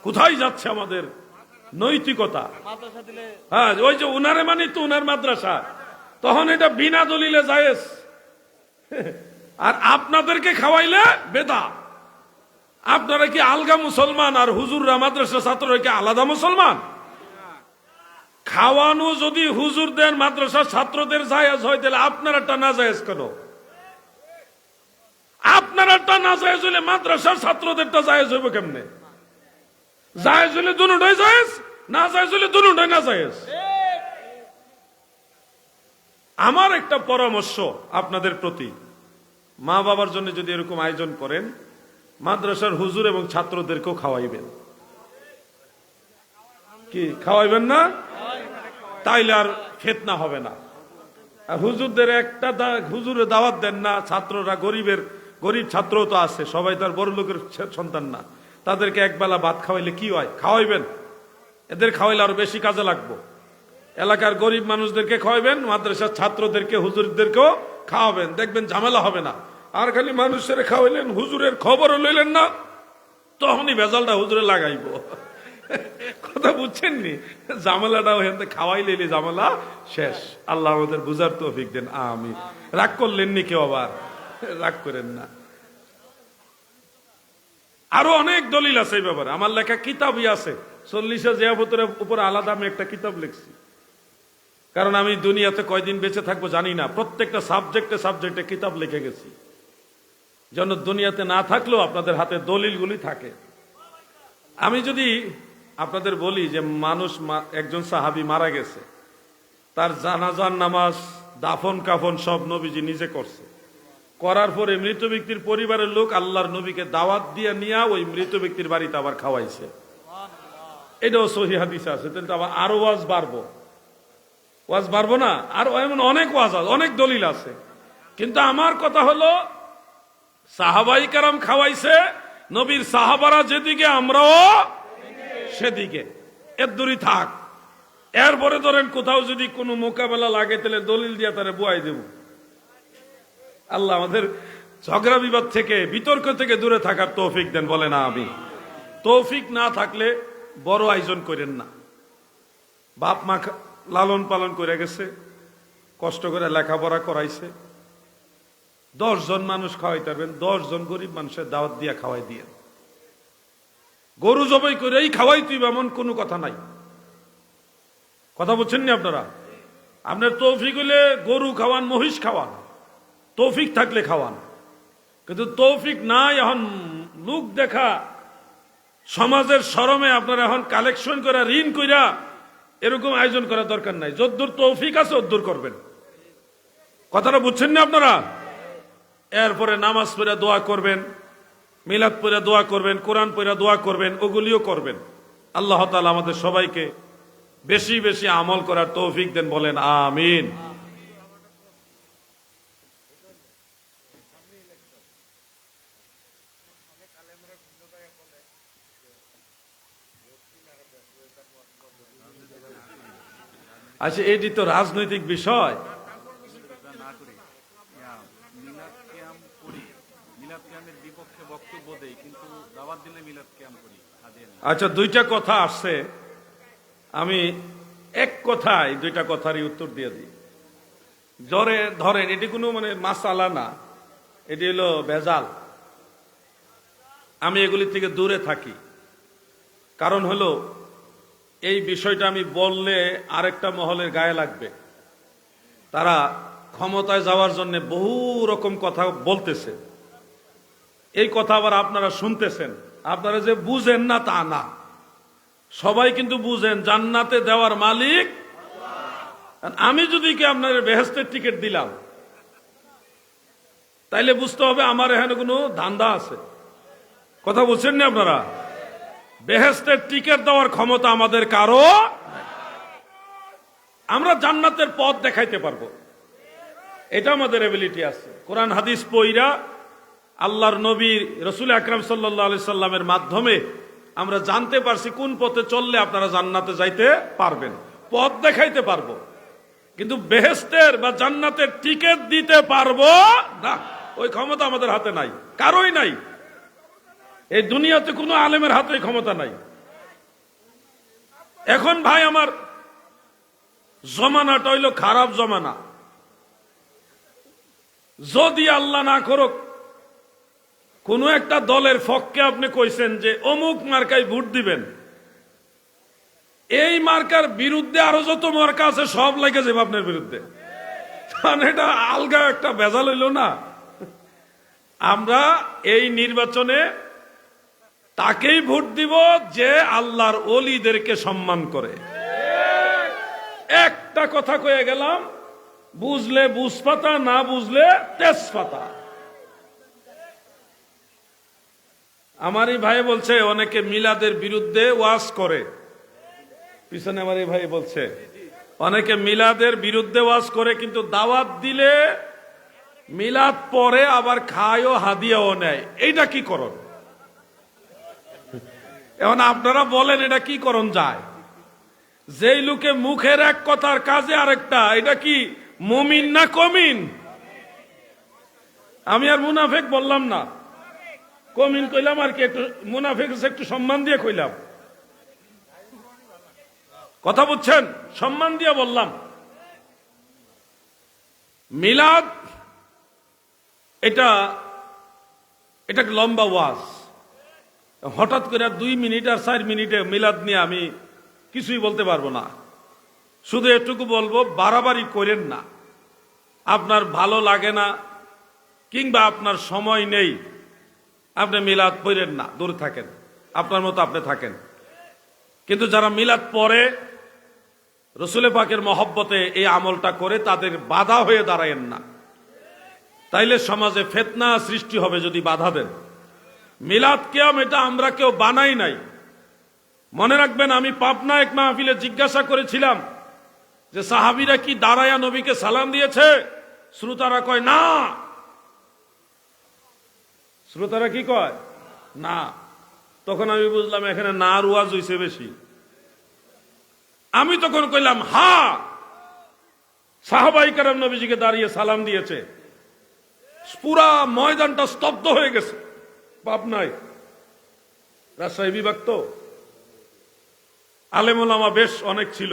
কোথায় যাচ্ছে আমাদের নৈতিকতা? হ্যাঁ, ওই যে উনারে মানে তো উনার মাদ্রাসা, তখন এটা বিনা দলিলে জায়েজ। আর আপনাদেরকে খাওয়াইলে বেদা। আপনারা কি আলগা মুসলমান আর হুজুররা মাদ্রাসা ছাত্ররা কি আলাদা মুসলমান? খাওয়ানো যদি হুজুরদের মাদ্রাসা ছাত্রদের জায়েজ হয়, তাহলে আপনারটা না জায়েজ কেন? আপনারটা না জায়েজ হলে মাদ্রাসার ছাত্রদেরটা জায়েজ হইব কেমনে? জায়েজ হলে দুটোই জায়েজ, না জায়েজ হলে দুটোই না জায়েজ। আমার একটা পরামর্শ আপনাদের প্রতি, মা বাবার জন্য যদি এরকম আয়োজন করেন, মাদ্রাসার হুজুর এবং ছাত্রদেরকেও খাওয়াইবেন। কি খাওয়াইবেন না? তাইলে আর ফিতনা হবে না। আর হুজুরদের একটা হুজুরে দাওয়াত দেন না, ছাত্ররা গরিব ছাত্রও তো আছে, সবাই তার বড় লোকের সন্তান না, তাদেরকে একবেলা ভাত খাওয়াইলে কি হয়? খাওয়াইবেন। এদের খাওয়াইলে আরো বেশি কাজে লাগবো। এলাকার গরিব মানুষদেরকে খাওয়াবেন, মাদ্রাসার ছাত্রদেরকে হুজুরদেরকেও খাওয়াবেন, দেখবেন ঝামেলা হবে না। আর খালি মানুষের খাওয়াইলেন, হুজুরের খবরও লইলেন না, তখনই ভেজালটা হুজুরে লাগাইব। কথা বুঝছেন নি? ঝামেলাটা খাওয়াই লেলি ঝামেলা শেষ। আল্লাহ আমাদের বুঝার তৌফিক দেন, আমিন। রাগ করলেন নি কেউ? আবার রাগ করেন না। আরো অনেক দলিল আছে এই ব্যাপারে, আমার লেখা কিতাবই আছে। 40 জিয়াফতের উপর আলাদা আমি একটা কিতাব লিখছি, কারণ আমি দুনিয়াতে কয়দিন বেঁচে থাকবো জানি না। প্রত্যেকটা সাবজেক্টে কিতাব লিখে গেছি, যেন দুনিয়াতে না থাকলেও আপনাদের হাতে দলিলগুলি থাকে। আমি যদি আপনাদের বলি যে একজন সাহাবী মারা গেছে, তার জানাজার নামাজ, দাফন কাফন সব নবীজি নিজে করছে। করার পরে মৃত ব্যক্তির পরিবারের লোক আল্লাহর নবীকে দাওয়াত দিয়ে নিয়ে ওই মৃত ব্যক্তির বাড়িতে আবার খাওয়াইছে। এটাও সহিহ হাদিসে আছে। তাহলে আবার আরো ওয়াজ বাড়বো না? আর এমন অনেক ওয়াজ আছে, অনেক দলিল আছে। কিন্তু আমার কথা হলো, সাহাবাই কেরাম খাওয়াইছে, নবীর সাহাবারা যেদিকে আমরাও সেদিকে, এর দূরই থাক। এরপরে ধরেন কোথাও যদি কোনো মোকাবেলা লাগে, তাহলে দলিল দিয়ে তারা বুয়াই দেব। আল্লাহ আমাদের ঝগড়া বিবাদ থেকে, বিতর্ক থেকে দূরে থাকার তৌফিক দেন, বলে না আমি। তৌফিক না থাকলে বড় আয়োজন করেন না। বাপ মা লালন পালন করে গেছে, কষ্ট করে লেখাপড়া করাইছে, 10 জন মানুষ খাওয়াইতে পারবেন, 10 জন গরিব মানুষের দাওয়াত দিয়ে খাওয়াই দিয়ে। গরু জবাই করে এই খাওয়াই তুই, এমন কোনো কথা নাই। কথা বুঝছেন নি আপনারা? আপনার তৌফিক হলে গরু খাওয়ান, মহিষ খাওয়ান, তৌফিক থাকলে খাওয়ান। কিন্তু তৌফিক নাই, এখন লোক দেখা, সমাজের শরমে আপনারা এখন কালেকশন করে ঋণ কইরা এরকম আয়োজন করার দরকার নাই। যদ্দূর তৌফিক আছে ওদ্দূর করবেন। কথাটা বুঝছেন না আপনারা? এরপরে নামাজ পড়ে দোয়া করবেন, মিলাদ পড়ে দোয়া করবেন, কোরআন পড়ে দোয়া করবেন, ওগুলিও করবেন। আল্লাহ তাআলা আমাদের সবাইকে বেশি বেশি আমল করার তৌফিক দেন, বলেন আমিন। আচ্ছা, এটি তো রাজনৈতিক বিষয়। আচ্ছা, দুইটা কথা আসছে, আমি এক কথায় দুইটা কথারই উত্তর দিয়ে দিই। ধরেন এটি কোনো মাসালা না, এটি হলো ভেজাল। আমি এগুলি থেকে দূরে থাকি, কারণ হলো এই বিষয়টা আমি বললে আরেকটা মহলের গায়ে লাগবে। তারা ক্ষমতায় যাওয়ার জন্য বহু রকম কথা বলতেছে। এই কথা আবার আপনারা শুনতেছেন। আপনারা যে বুঝেন না তা না, সবাই কিন্তু বুঝেন জান্নাতে দেওয়ার মালিক। আমি যদি কি আপনার বেহেশতের টিকিট দিলাম, তাইলে বুঝতে হবে আমার এখানে কোনো ধান্দা আছে। কথা বুঝছেন না আপনারা? বেহেশতের টিকিট দেওয়ার ক্ষমতা আমাদের কারো। আমরা জান্নাতের পথ দেখাইতে পারবো, এটা আমাদের এবিলিটি আছে। কোরআন হাদিস পইরা আল্লাহর নবী রাসূল আকরাম সাল্লাল্লাহু আলাইহি সাল্লামের মাধ্যমে আমরা জানতে পারছি কোন পথে চললে আপনারা জান্নাতে যাইতে পারবেন, পথ দেখাইতে পারবো। কিন্তু বেহেশতের বা জান্নাতের টিকিট দিতে পারবো না, ওই ক্ষমতা আমাদের হাতে নাই, কারোই নাই। এই দুনিয়াতে কোনো আলেমের হাতে ক্ষমতা নাই। এখন ভাই আমার জমানাটা হইল খারাপ জমানা। যদি আল্লাহ না করুক কোন একটা দলের পক্ষে আপনি কইছেন যে অমুক মার্কায় ভোট দিবেন, এই মার্কার বিরুদ্ধে আরো যত মার্কা আছে সব লাগে যাবে আপনার বিরুদ্ধে। এটা আলগা একটা ভেজাল হইল না? আমরা এই নির্বাচনে তাকেই ভোট দিব যে আল্লাহর ওলিদেরকে সম্মান করে। একটা কথা কয়ে গেলাম, বুঝলে বুঝপাতা, না বুঝলে তেজপাতা। আমারই ভাই বলছে অনেকে মিলাদের বিরুদ্ধে ওয়াজ করে, পিছনে আমারই ভাই বলছে অনেকে মিলাদের বিরুদ্ধে ওয়াজ করে, কিন্তু দাওয়াত দিলে মিলাদ পরে আবার খায়ও হাদিয়াও নেয়। এইটা কি করণ? এখন আপনারা বলেন এটা কি করণ যায়? যেই লোকে মুখের এক কথার কাজে আরেকটা, এটা কি মুমিন না কমিন? আমি আর মুনাফেক বললাম না, কমিন কইলাম আর কি, একটু মুনাফেক একটু সম্মান দিয়ে কইলাম। কথা বুঝছেন? সম্মান দিয়ে বললাম। মিলাদ এটা লম্বা ওয়াজ, হঠাৎ করে 2 মিনিট আর 4 মিনিটে মিলাদ নিয়ে আমি কিছুই বলতে পারবো না। শুধু এটুকু বলবো, বাড়াবাড়ি করেন না। আপনার ভালো লাগে না কিংবা আপনার সময় নেই, আপনি মিলাদ পড়েন না, দূর থাকেন, আপনার মতো আপনি থাকেন। কিন্তু যারা মিলাদ পড়ে, রসুল পাকের মহব্বতে এই আমলটা করে, তাদের বাধা হয়ে দাঁড়ায়েন না, তাইলে সমাজে ফিতনা সৃষ্টি হবে যদি বাধা দেন। মিলাদ কিয়াম এটা আমরা কেউ বানাই নাই। মনে রাখবেন, আমি পাবনা এক মাহফিলে জিজ্ঞাসা করেছিলাম যে সাহাবীরা কি দাঁড়ায়া নবীকে সালাম দিয়েছে? শ্রোতারা কয় না। শ্রোতারা কি কয়? না। তখন আমি বুঝলাম এখানে না রুয়াজ হইছে বেশি। আমি তখন কইলাম হা, সাহাবায়ে কেরাম নবীজিকে দাঁড়িয়ে সালাম দিয়েছে। পুরা ময়দানটা স্তব্ধ হয়ে গেছে। পাবনায়, রাজশাহী বিভাগ তো, আলেম ওলামা বেশ অনেক ছিল,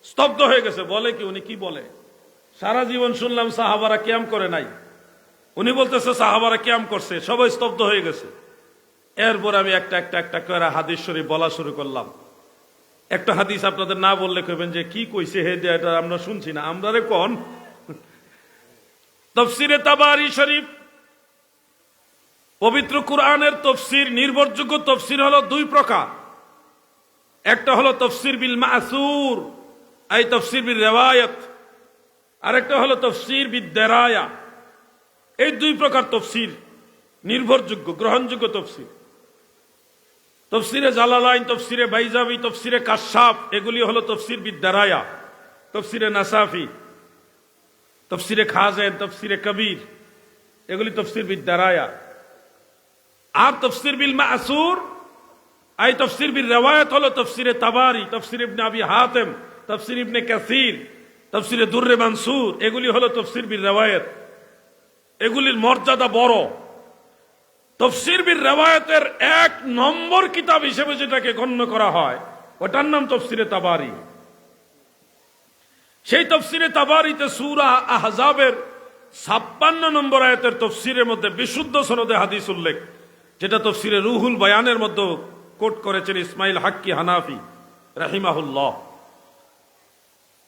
স্তব্ধ হয়ে গেছে। বলে কি, উনি কি বলে? সারা জীবন শুনলাম সাহাবারা কিয়াম করে নাই, উনি বলতেছে সাহাবারা কিয়াম করছে। সবাই স্তব্ধ হয়ে গেছে। এরপর আমি একটা করে হাদিস শরীফ বলা শুরু করলাম। একটা হাদিস আপনাদের না বললে কইবেন যে কি কইছে হে, যে এটা আমরা শুনছি না। আমরা রে কোন তাফসীরে তাবারী শরীফ, পবিত্র কুরআনের তফসির, নির্ভরযোগ্য তফসির হলো 2 প্রকার। একটা হলো তফসির বিল মাসুর, এই তফসির বিল রিওয়ায়াত, আর একটা হলো তফসির বিদ দিরায়া। এই 2 প্রকার তফসির নির্ভরযোগ্য, গ্রহণযোগ্য তফসির। তফসিরে জালালাইন, তফসিরে বাইজাবি, তফসিরে কাশাফ, এগুলি হলো তফসির বিদ দিরায়া। তফসিরে নাসাফি, তফসিরে খাজেন, তফসিরে কবির, এগুলি তফসির বিদ দিরায়া। আর তফসির বিল মাসুর, এই তফসির বিল রিওয়ায়াত হলো তফসিরে তাবারি, তফসির ইবনে আবি হাতেম, তফসির ইবনে কাসির, তফসিরে দুররে মানসুর, এগুলি হলো তফসির বিল রিওয়ায়াত। এগুলির মর্যাদা বড়। তফসির বিল রিওয়ায়াতের 1 নম্বর কিতাব হিসেবে যেটাকে গণ্য করা হয়, ওটার নাম তফসিরে তাবারি। সেই তফসিরে তাবারিতে সূরা আহজাবের 56 নম্বর আয়াতের তফসিরের মধ্যে বিশুদ্ধ সনদে হাদিস উল্লেখ, যেটা তফসিরে রুহুল বায়ানের মধ্যে কোট করেছেন ইসমাইল হাক্কি হানাফি রাহিমাহুল্লাহ।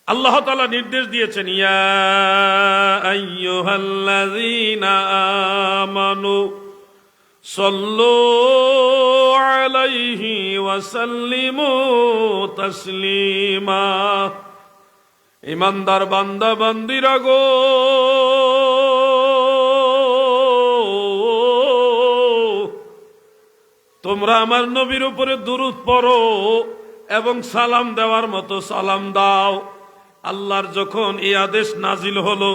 আল্লাহ তাআলা নির্দেশ দিয়েছেন, ইয়া আইয়ুহাল্লাযীনা আমানু সাল্লু আলাইহি ওয়া সাল্লিমু তাসলিমা। ইমানদার বান্দা বান্দিরা গো, তোমরা আমার নবীর উপরে দুরূদ পড়ো এবং সালাম দেওয়ার মতো সালাম দাও। আল্লাহর যখন এই আদেশ নাজিল হলো,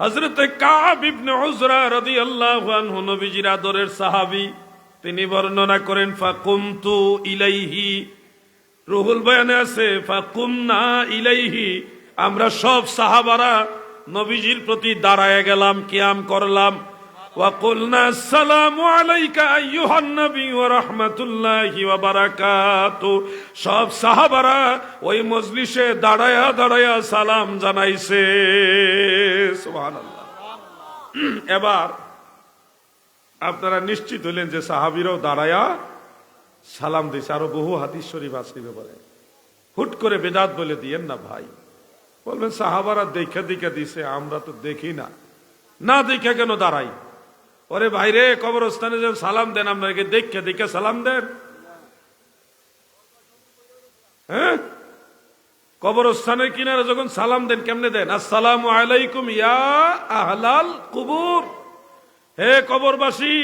হযরতে কাব ইবনে উজরা রাদিয়াল্লাহু আনহু নবীজির আদরের সাহাবী, তিনি বর্ণনা করেন ফাকুমতু ইলাইহি, রুহুল বয়ানে আছে ফাকুমনা ইলাইহি, আমরা সব সাহাবারা নবীজির প্রতি দাঁড়ায় গেলাম, কিয়াম করলাম। ওয়া কুলনা আসসালামু আলাইকা আইয়ুহান নবী ওয়া রাহমাতুল্লাহি ওয়া বারাকাতু, সব সাহাবারা ওই মজলিসে দাঁড়ায়া দাঁড়ায়া সালাম জানাইছে। সুবহানাল্লাহ। এবার আপনারা নিশ্চিত হলেন যে সাহাবীরাও দাঁড়ায়া সালাম দিছে। আরো বহু হাদিস শরীফ আছে ব্যাপারে। হুট করে বেদাত বলে দিয়েন না ভাই। বলবেন সাহাবারা দেখা দেখা দিছে, আমরা তো দেখি না। না দেখা কেন দাঁড়াই? ওরে ভাইরে, কবরস্থানে যে সালাম দেন আপনাকে দেখে দেখে সালাম দেন? হ্যাঁ, কবরস্থানের কিনারে যখন সালাম দেন কেমনে দেন? আসসালামু আলাইকুম ইয়া আহলাল কুবুর, হে কবরবাসী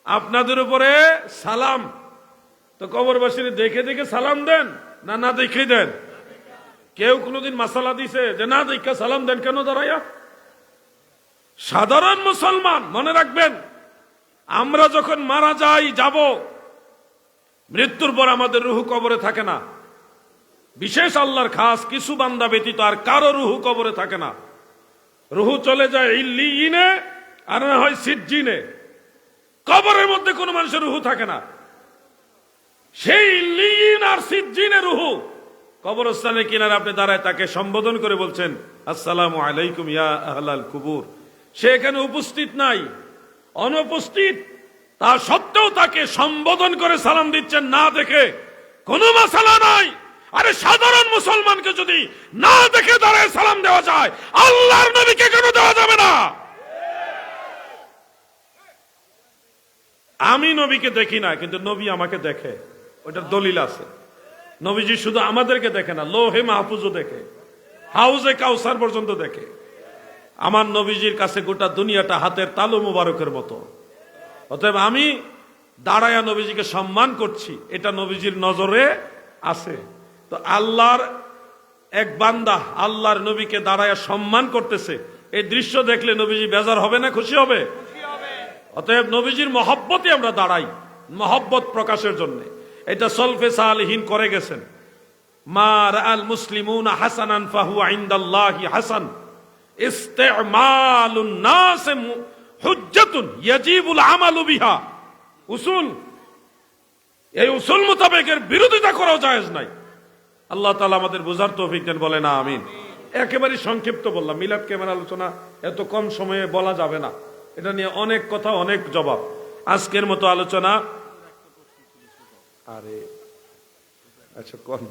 আপনাদের উপরে সালাম। তো কবরবাসীর দেখে দেখে সালাম দেন না না দেখে দেন? কেউ কোনদিন মাসালা দিছে যে না দেখে সালাম দেন কেন দাঁড়াইয়া? সাধারণ মুসলমান মনে রাখবেন, আমরা যখন মারা যাই, যাব, মৃত্যুর পর আমাদের রুহু কবরে থাকে না। বিশেষ আল্লাহর খাস কিছু বান্দা ব্যতীত আর কারো রুহু কবরে থাকে না। রুহু চলে যায় ইল্লিয়িনে, আর না হয় সিজ্জিনে। কবরের মধ্যে কোনো মানুষের রুহু থাকে না। সেই ইল্লিয়িন আর সিজ্জিনে রুহু কবরস্থানের কিনারে আপনি দাঁড়ায় তাকে সম্বোধন করে বলছেন আসসালামু আলাইকুম ইয়া আহলাল কুবুর। সে এখানে উপস্থিত নাই, অনুপস্থিত, তা সত্ত্বেও তাকে সম্বোধন করে সালাম দিচ্ছেন না দেখে। কোনো মাসালা নাই। আরে সাধারণ মুসলমানকে যদি না দেখে দাঁড়ায় সালাম দেওয়া যায়, আল্লাহর নবীকে কেন দেওয়া যাবে না? আমি নবীকে দেখি না, কিন্তু নবী আমাকে দেখে, ওটার দলিল আছে। নবীজি শুধু আমাদেরকে দেখে না, লোহে মাহফুজও দেখে, হাউজে কাউসার পর্যন্ত দেখে। আমার নবীজির কাছে গোটা দুনিয়াটা হাতের তালু মুবারকের মতো। অতএব আমি দাঁড়ায়া নবীজিকে সম্মান করছি, এটা নবীজির নজরে আছে। তো আল্লাহর এক বান্দা আল্লাহর নবীকে দাঁড়ায়া সম্মান করতেছে, এই দৃশ্য দেখলে নবীজি বেজার হবে না খুশি হবে? অতএব নবীজির মহব্বতে আমরা দাঁড়াই, মহব্বত প্রকাশের জন্য। এটা সলফে সালেহিন করে গেছেন। মা রাআল মুসলিমুনা হাসানান ফাহুয়া ইনদাল্লাহি হাসান, ইস্তিমালুন নাস হুজ্জাতুন ইয়াজিবুল আমালু বিহা। উসুল, এই উসুল মোতাবেকের বিরোধিতা করাও জায়েজ নাই। আল্লাহ তাআলা আমাদের বুঝার তৌফিক দেন, বলে না আমিন। একেবারে সংক্ষিপ্ত বললাম, মিলাদ ক্যামেরা আলোচনা এত কম সময়ে বলা যাবে না, এটা নিয়ে অনেক কথা অনেক জবাব। আজকের মতো আলোচনা, আরে আচ্ছা কোন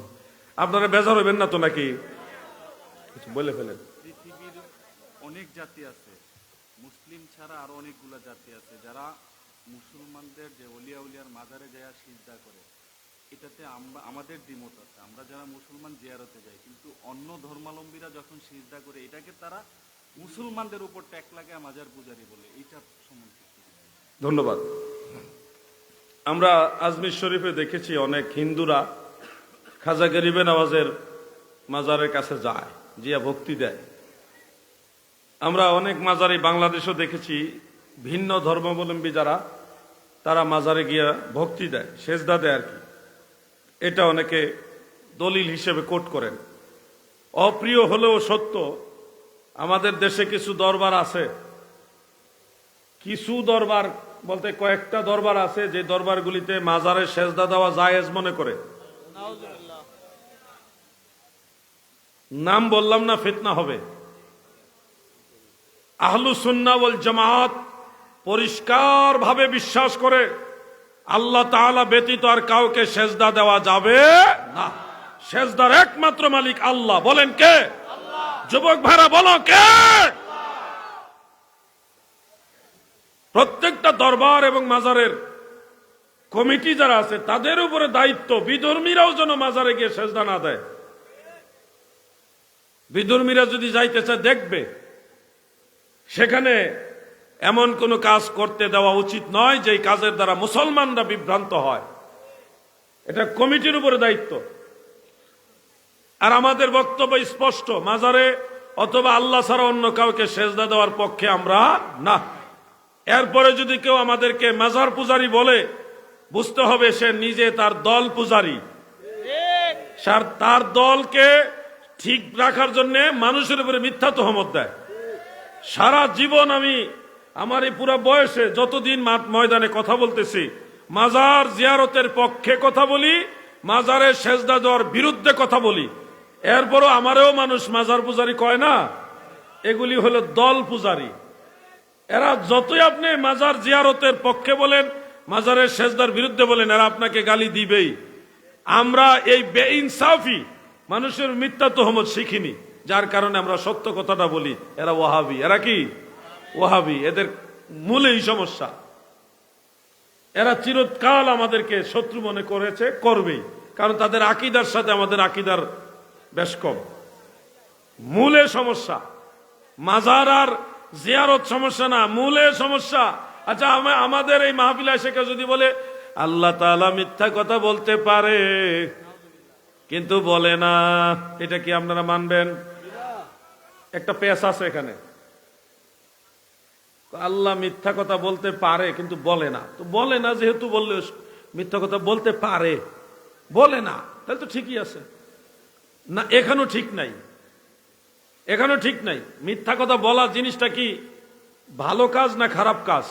আপনারা বেজার হইবেন না তো নাকি? কিছু বলে ফেলেন। পৃথিবীর অনেক জাতি আছে, মুসলিম ছাড়া আরো অনেকগুলা জাতি আছে যারা মুসলমানদের যে ওলিয়া উলিয়ার মাজারে যায় সিজদা করে। এটাতে আমাদের দ্বিমত আছে। আমরা যারা মুসলমান জিয়ারতে যাই, কিন্তু অন্য ধর্মাবলম্বীরা যখন সিজদা করে এটাকে তারা মুসলমানদের উপর ট্যাগ লাগায় মাজার পূজারি বলে। এইটা সম্বন্ধে ধন্যবাদ। আমরা আজমির শরীফে দেখেছি অনেক হিন্দুরা খাজা গরিবে নওয়াজের মাজারের কাছে যায়, জিয়া ভক্তি দেয়। আমরা অনেক মাজারে বাংলাদেশও দেখেছি ভিন্ন ধর্মাবলম্বী যারা, তারা মাজারে গিয়া ভক্তি দেয়, সেজদা দেয় আর কি। এটা অনেকে দলিল হিসেবে কোট করেন। অপ্রিয় হলেও সত্য, আমাদের দেশে কিছু দরবার আছে, কিছু দরবার বলতে কয়েকটা দরবার আছে যে দরবারগুলিতে মাজারে সেজদা দেওয়া জায়েজ মনে করে। নাম বললাম না, ফিতনা হবে। আহলুস সুন্নাহ ওয়াল জামাত পরিষ্কার ভাবে বিশ্বাস করে আল্লাহ তাআলা ব্যতীত আর কাউকে সেজদা দেওয়া যাবে না। সেজদার একমাত্র মালিক আল্লাহ। বলেন কে? আল্লাহ। যুবক ভাইরা বলো কে? প্রত্যেকটা দরবার এবং মাজারের কমিটি যারা আছে তাদের উপরে দায়িত্ব বিধর্মীরাও যেন মাজারে গিয়ে সেজদা না দেয়। বিধর্মীরা যদি যাইতে চায় দেখবে, সেখানে এমন কোন কাজ করতে দেওয়া উচিত নয় যে কাজের দ্বারা মুসলমানরা বিভ্রান্ত হয়। এটা কমিটির উপরে দায়িত্ব। আর আমাদের বক্তব্য স্পষ্ট, মাজারে অথবা আল্লাহ ছাড়া অন্য কাউকে সেজদা দেওয়ার পক্ষে আমরা না। এরপরে যদি কেউ আমাদেরকে মাজার পূজারি বলে, বুঝতে হবে সে নিজে তার দল পূজারি। তার দলকে ঠিক রাখার জন্য মানুষের উপরে মিথ্যা তহমত দেয়। সারা জীবন আমি আমার এই পুরো বয়সে যতদিন মাঠ ময়দানে কথা বলতেছি, মাজার জিয়ারতের পক্ষে কথা বলি, মাজারে সেজদা দেওয়ার বিরুদ্ধে কথা বলি। এরপরও আমারও মানুষ মাজার পূজারি কয় না। এগুলি হলো দল পূজারি। এরা যতই আপনি মাজার জিয়ারতের পক্ষে বলেন, মাজারের সেজদার বিরুদ্ধে বলেন, এরা আপনাকে গালি দিবেই। আমরা এই বেইনসাফি মানুষের মিথ্যা তহমত শিখিনি, যার কারণে আমরা সত্য কথাটা বলি। এরা ওয়াহাবি। এরা কি ওয়াহাবি? এদের মূলেই সমস্যা। এরা চিরকাল আমাদেরকে শত্রু মনে করেছে, করবেই, কারণ তাদের আকীদার সাথে আমাদের আকীদার বেশ কম। মূলে সমস্যা। মাজার আর জিয়ারত সমস্যা না, মূলে সমস্যা। আচ্ছা, আমাদের এই মাহফিলে এসে কেউ যদি বলে আল্লাহ তাআলা মিথ্যা কথা বলতে পারে কিন্তু বলে না, এটা কি আপনারা মানবেন? একটা পেশ আছে এখানে, আল্লাহ মিথ্যা কথা বলতে পারে কিন্তু বলে না। তো বলে না যেহেতু, বললে মিথ্যা কথা বলতে পারে, বলে না, তাহলে তো ঠিকই আছে না? এখানেও ঠিক নাই, এখানেও ঠিক নাই। মিথ্যা কথা বলা জিনিসটা কি ভালো কাজ না খারাপ কাজ?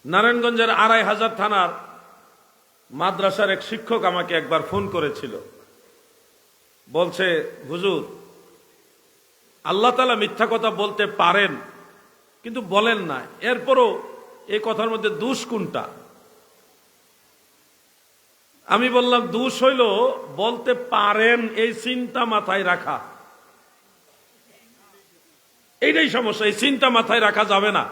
নারায়ণগঞ্জের ২৫০০ থানার মাদ্রাসার এক শিক্ষক আমাকে একবার ফোন করেছিল, বলছে হুজুর, আল্লাহ তাআলা মিথ্যা কথা বলতে পারেন কিন্তু বলেন না, এরপরও এই কথার মধ্যে দোষ কোনটা? আমি বললাম দোষ হইল বলতে পারেন এই চিন্তা মাথায় রাখা, এইটাই সমস্যা। এই চিন্তা মাথায় রাখা যাবে না,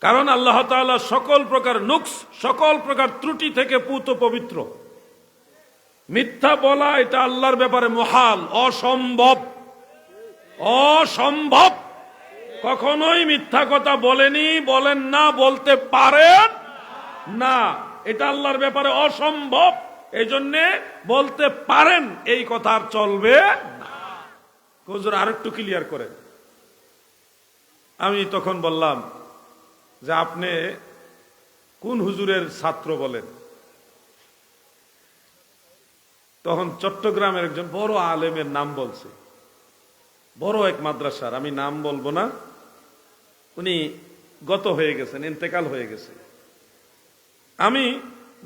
কারণ আল্লাহ তাআলা সকল প্রকার নুকস, সকল প্রকার ত্রুটি থেকে পুত পবিত্র। মিথ্যা বলা এটা আল্লাহর ব্যাপারে মুহাল, অসম্ভব, অসম্ভব। কখনোই মিথ্যা কথা বলেনি, বলেন না, বলতে পারেন না, এটা আল্লাহর ব্যাপারে অসম্ভব। এই জন্যে বলতে পারেন এই কথা আর চলবে না। হুজুর আর একটু ক্লিয়ার করেন। আমি তখন বললাম যে আপনি কোন হুজুরের ছাত্র বলেন? তখন চট্টগ্রামের একজন বড় আলেমের নাম বলছে, বড় এক মাদ্রাসার, আমি নাম বলবো না, উনি গত হয়ে গেছেন, ইন্তেকাল হয়ে গেছে। আমি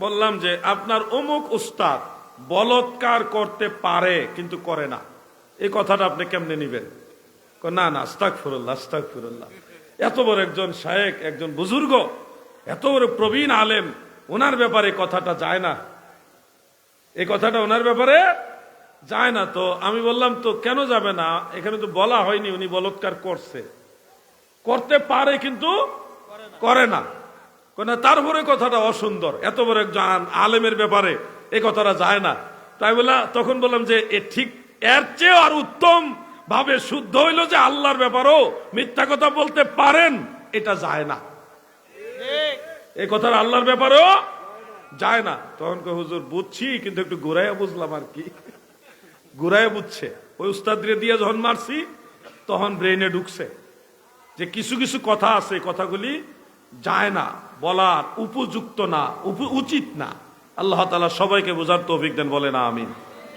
বললাম যে আপনার অমুক উস্তাদ বলৎকার করতে পারে কিন্তু করে না, এই কথাটা আপনি কেমনে নিবেন? না না, আস্তাগফিরুল্লাহ, আস্তাগফিরুল্লাহ। এত বড় একজন শায়েখ, একজন বুজুর্গ, এত বড় প্রবীণ আলেম, ওনার ব্যাপারে কথাটা যায় না, এই কথাটা ওনার ব্যাপারে যায় না। তো আমি বললাম তো কেন যাবে না? এখানে তো বলা হয়নি উনি বলৎকার করছে, করতে পারে কিন্তু করে না। তারপরে কথাটা অসুন্দর, এত বড় একজন আলেমের ব্যাপারে এই কথাটা যায় না। তাই বলা, তখন বললাম যে এ ঠিক এর চেয়ে আর উত্তম ভাবে শুদ্ধ হইল যে আল্লাহর ব্যাপারও মিথ্যা কথা বলতে পারেন, এটা যায় না, এই কথাটা আল্লাহর ব্যাপারেও যায় না। তখন হুজুর বুঝছি, কিন্তু একটু ঘুরাইয়া বুঝলাম আর কি, ঘুরাইয়া বুঝছে। ওই উস্তাদরে দিয়ে যখন মারছি তখন ব্রেইনে ঢুকছে যে কিছু কিছু কথা আছে, কথাগুলি যায় না, বলার উপযুক্ত না, উচিত না। আল্লাহ তাআলা সবাইকে বোঝার তৌফিক দেন, বলেন আমিন।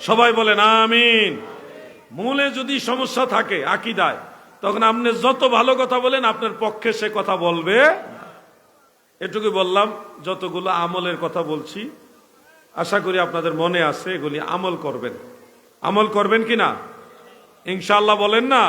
সবাই বলেন আমিন। মূলে যদি সমস্যা থাকে আকীদায়, তখন আপনি যত ভালো কথা বলেন আপনার পক্ষে সে কথা বলবে। এটুকু বললাম। যতগুলো আমলের কথা বলছি আশা করি আপনাদের মনে আছে, এগুলি আমল করবেন। আমল করবেন কিনা ইনশাআল্লাহ? বলেন না।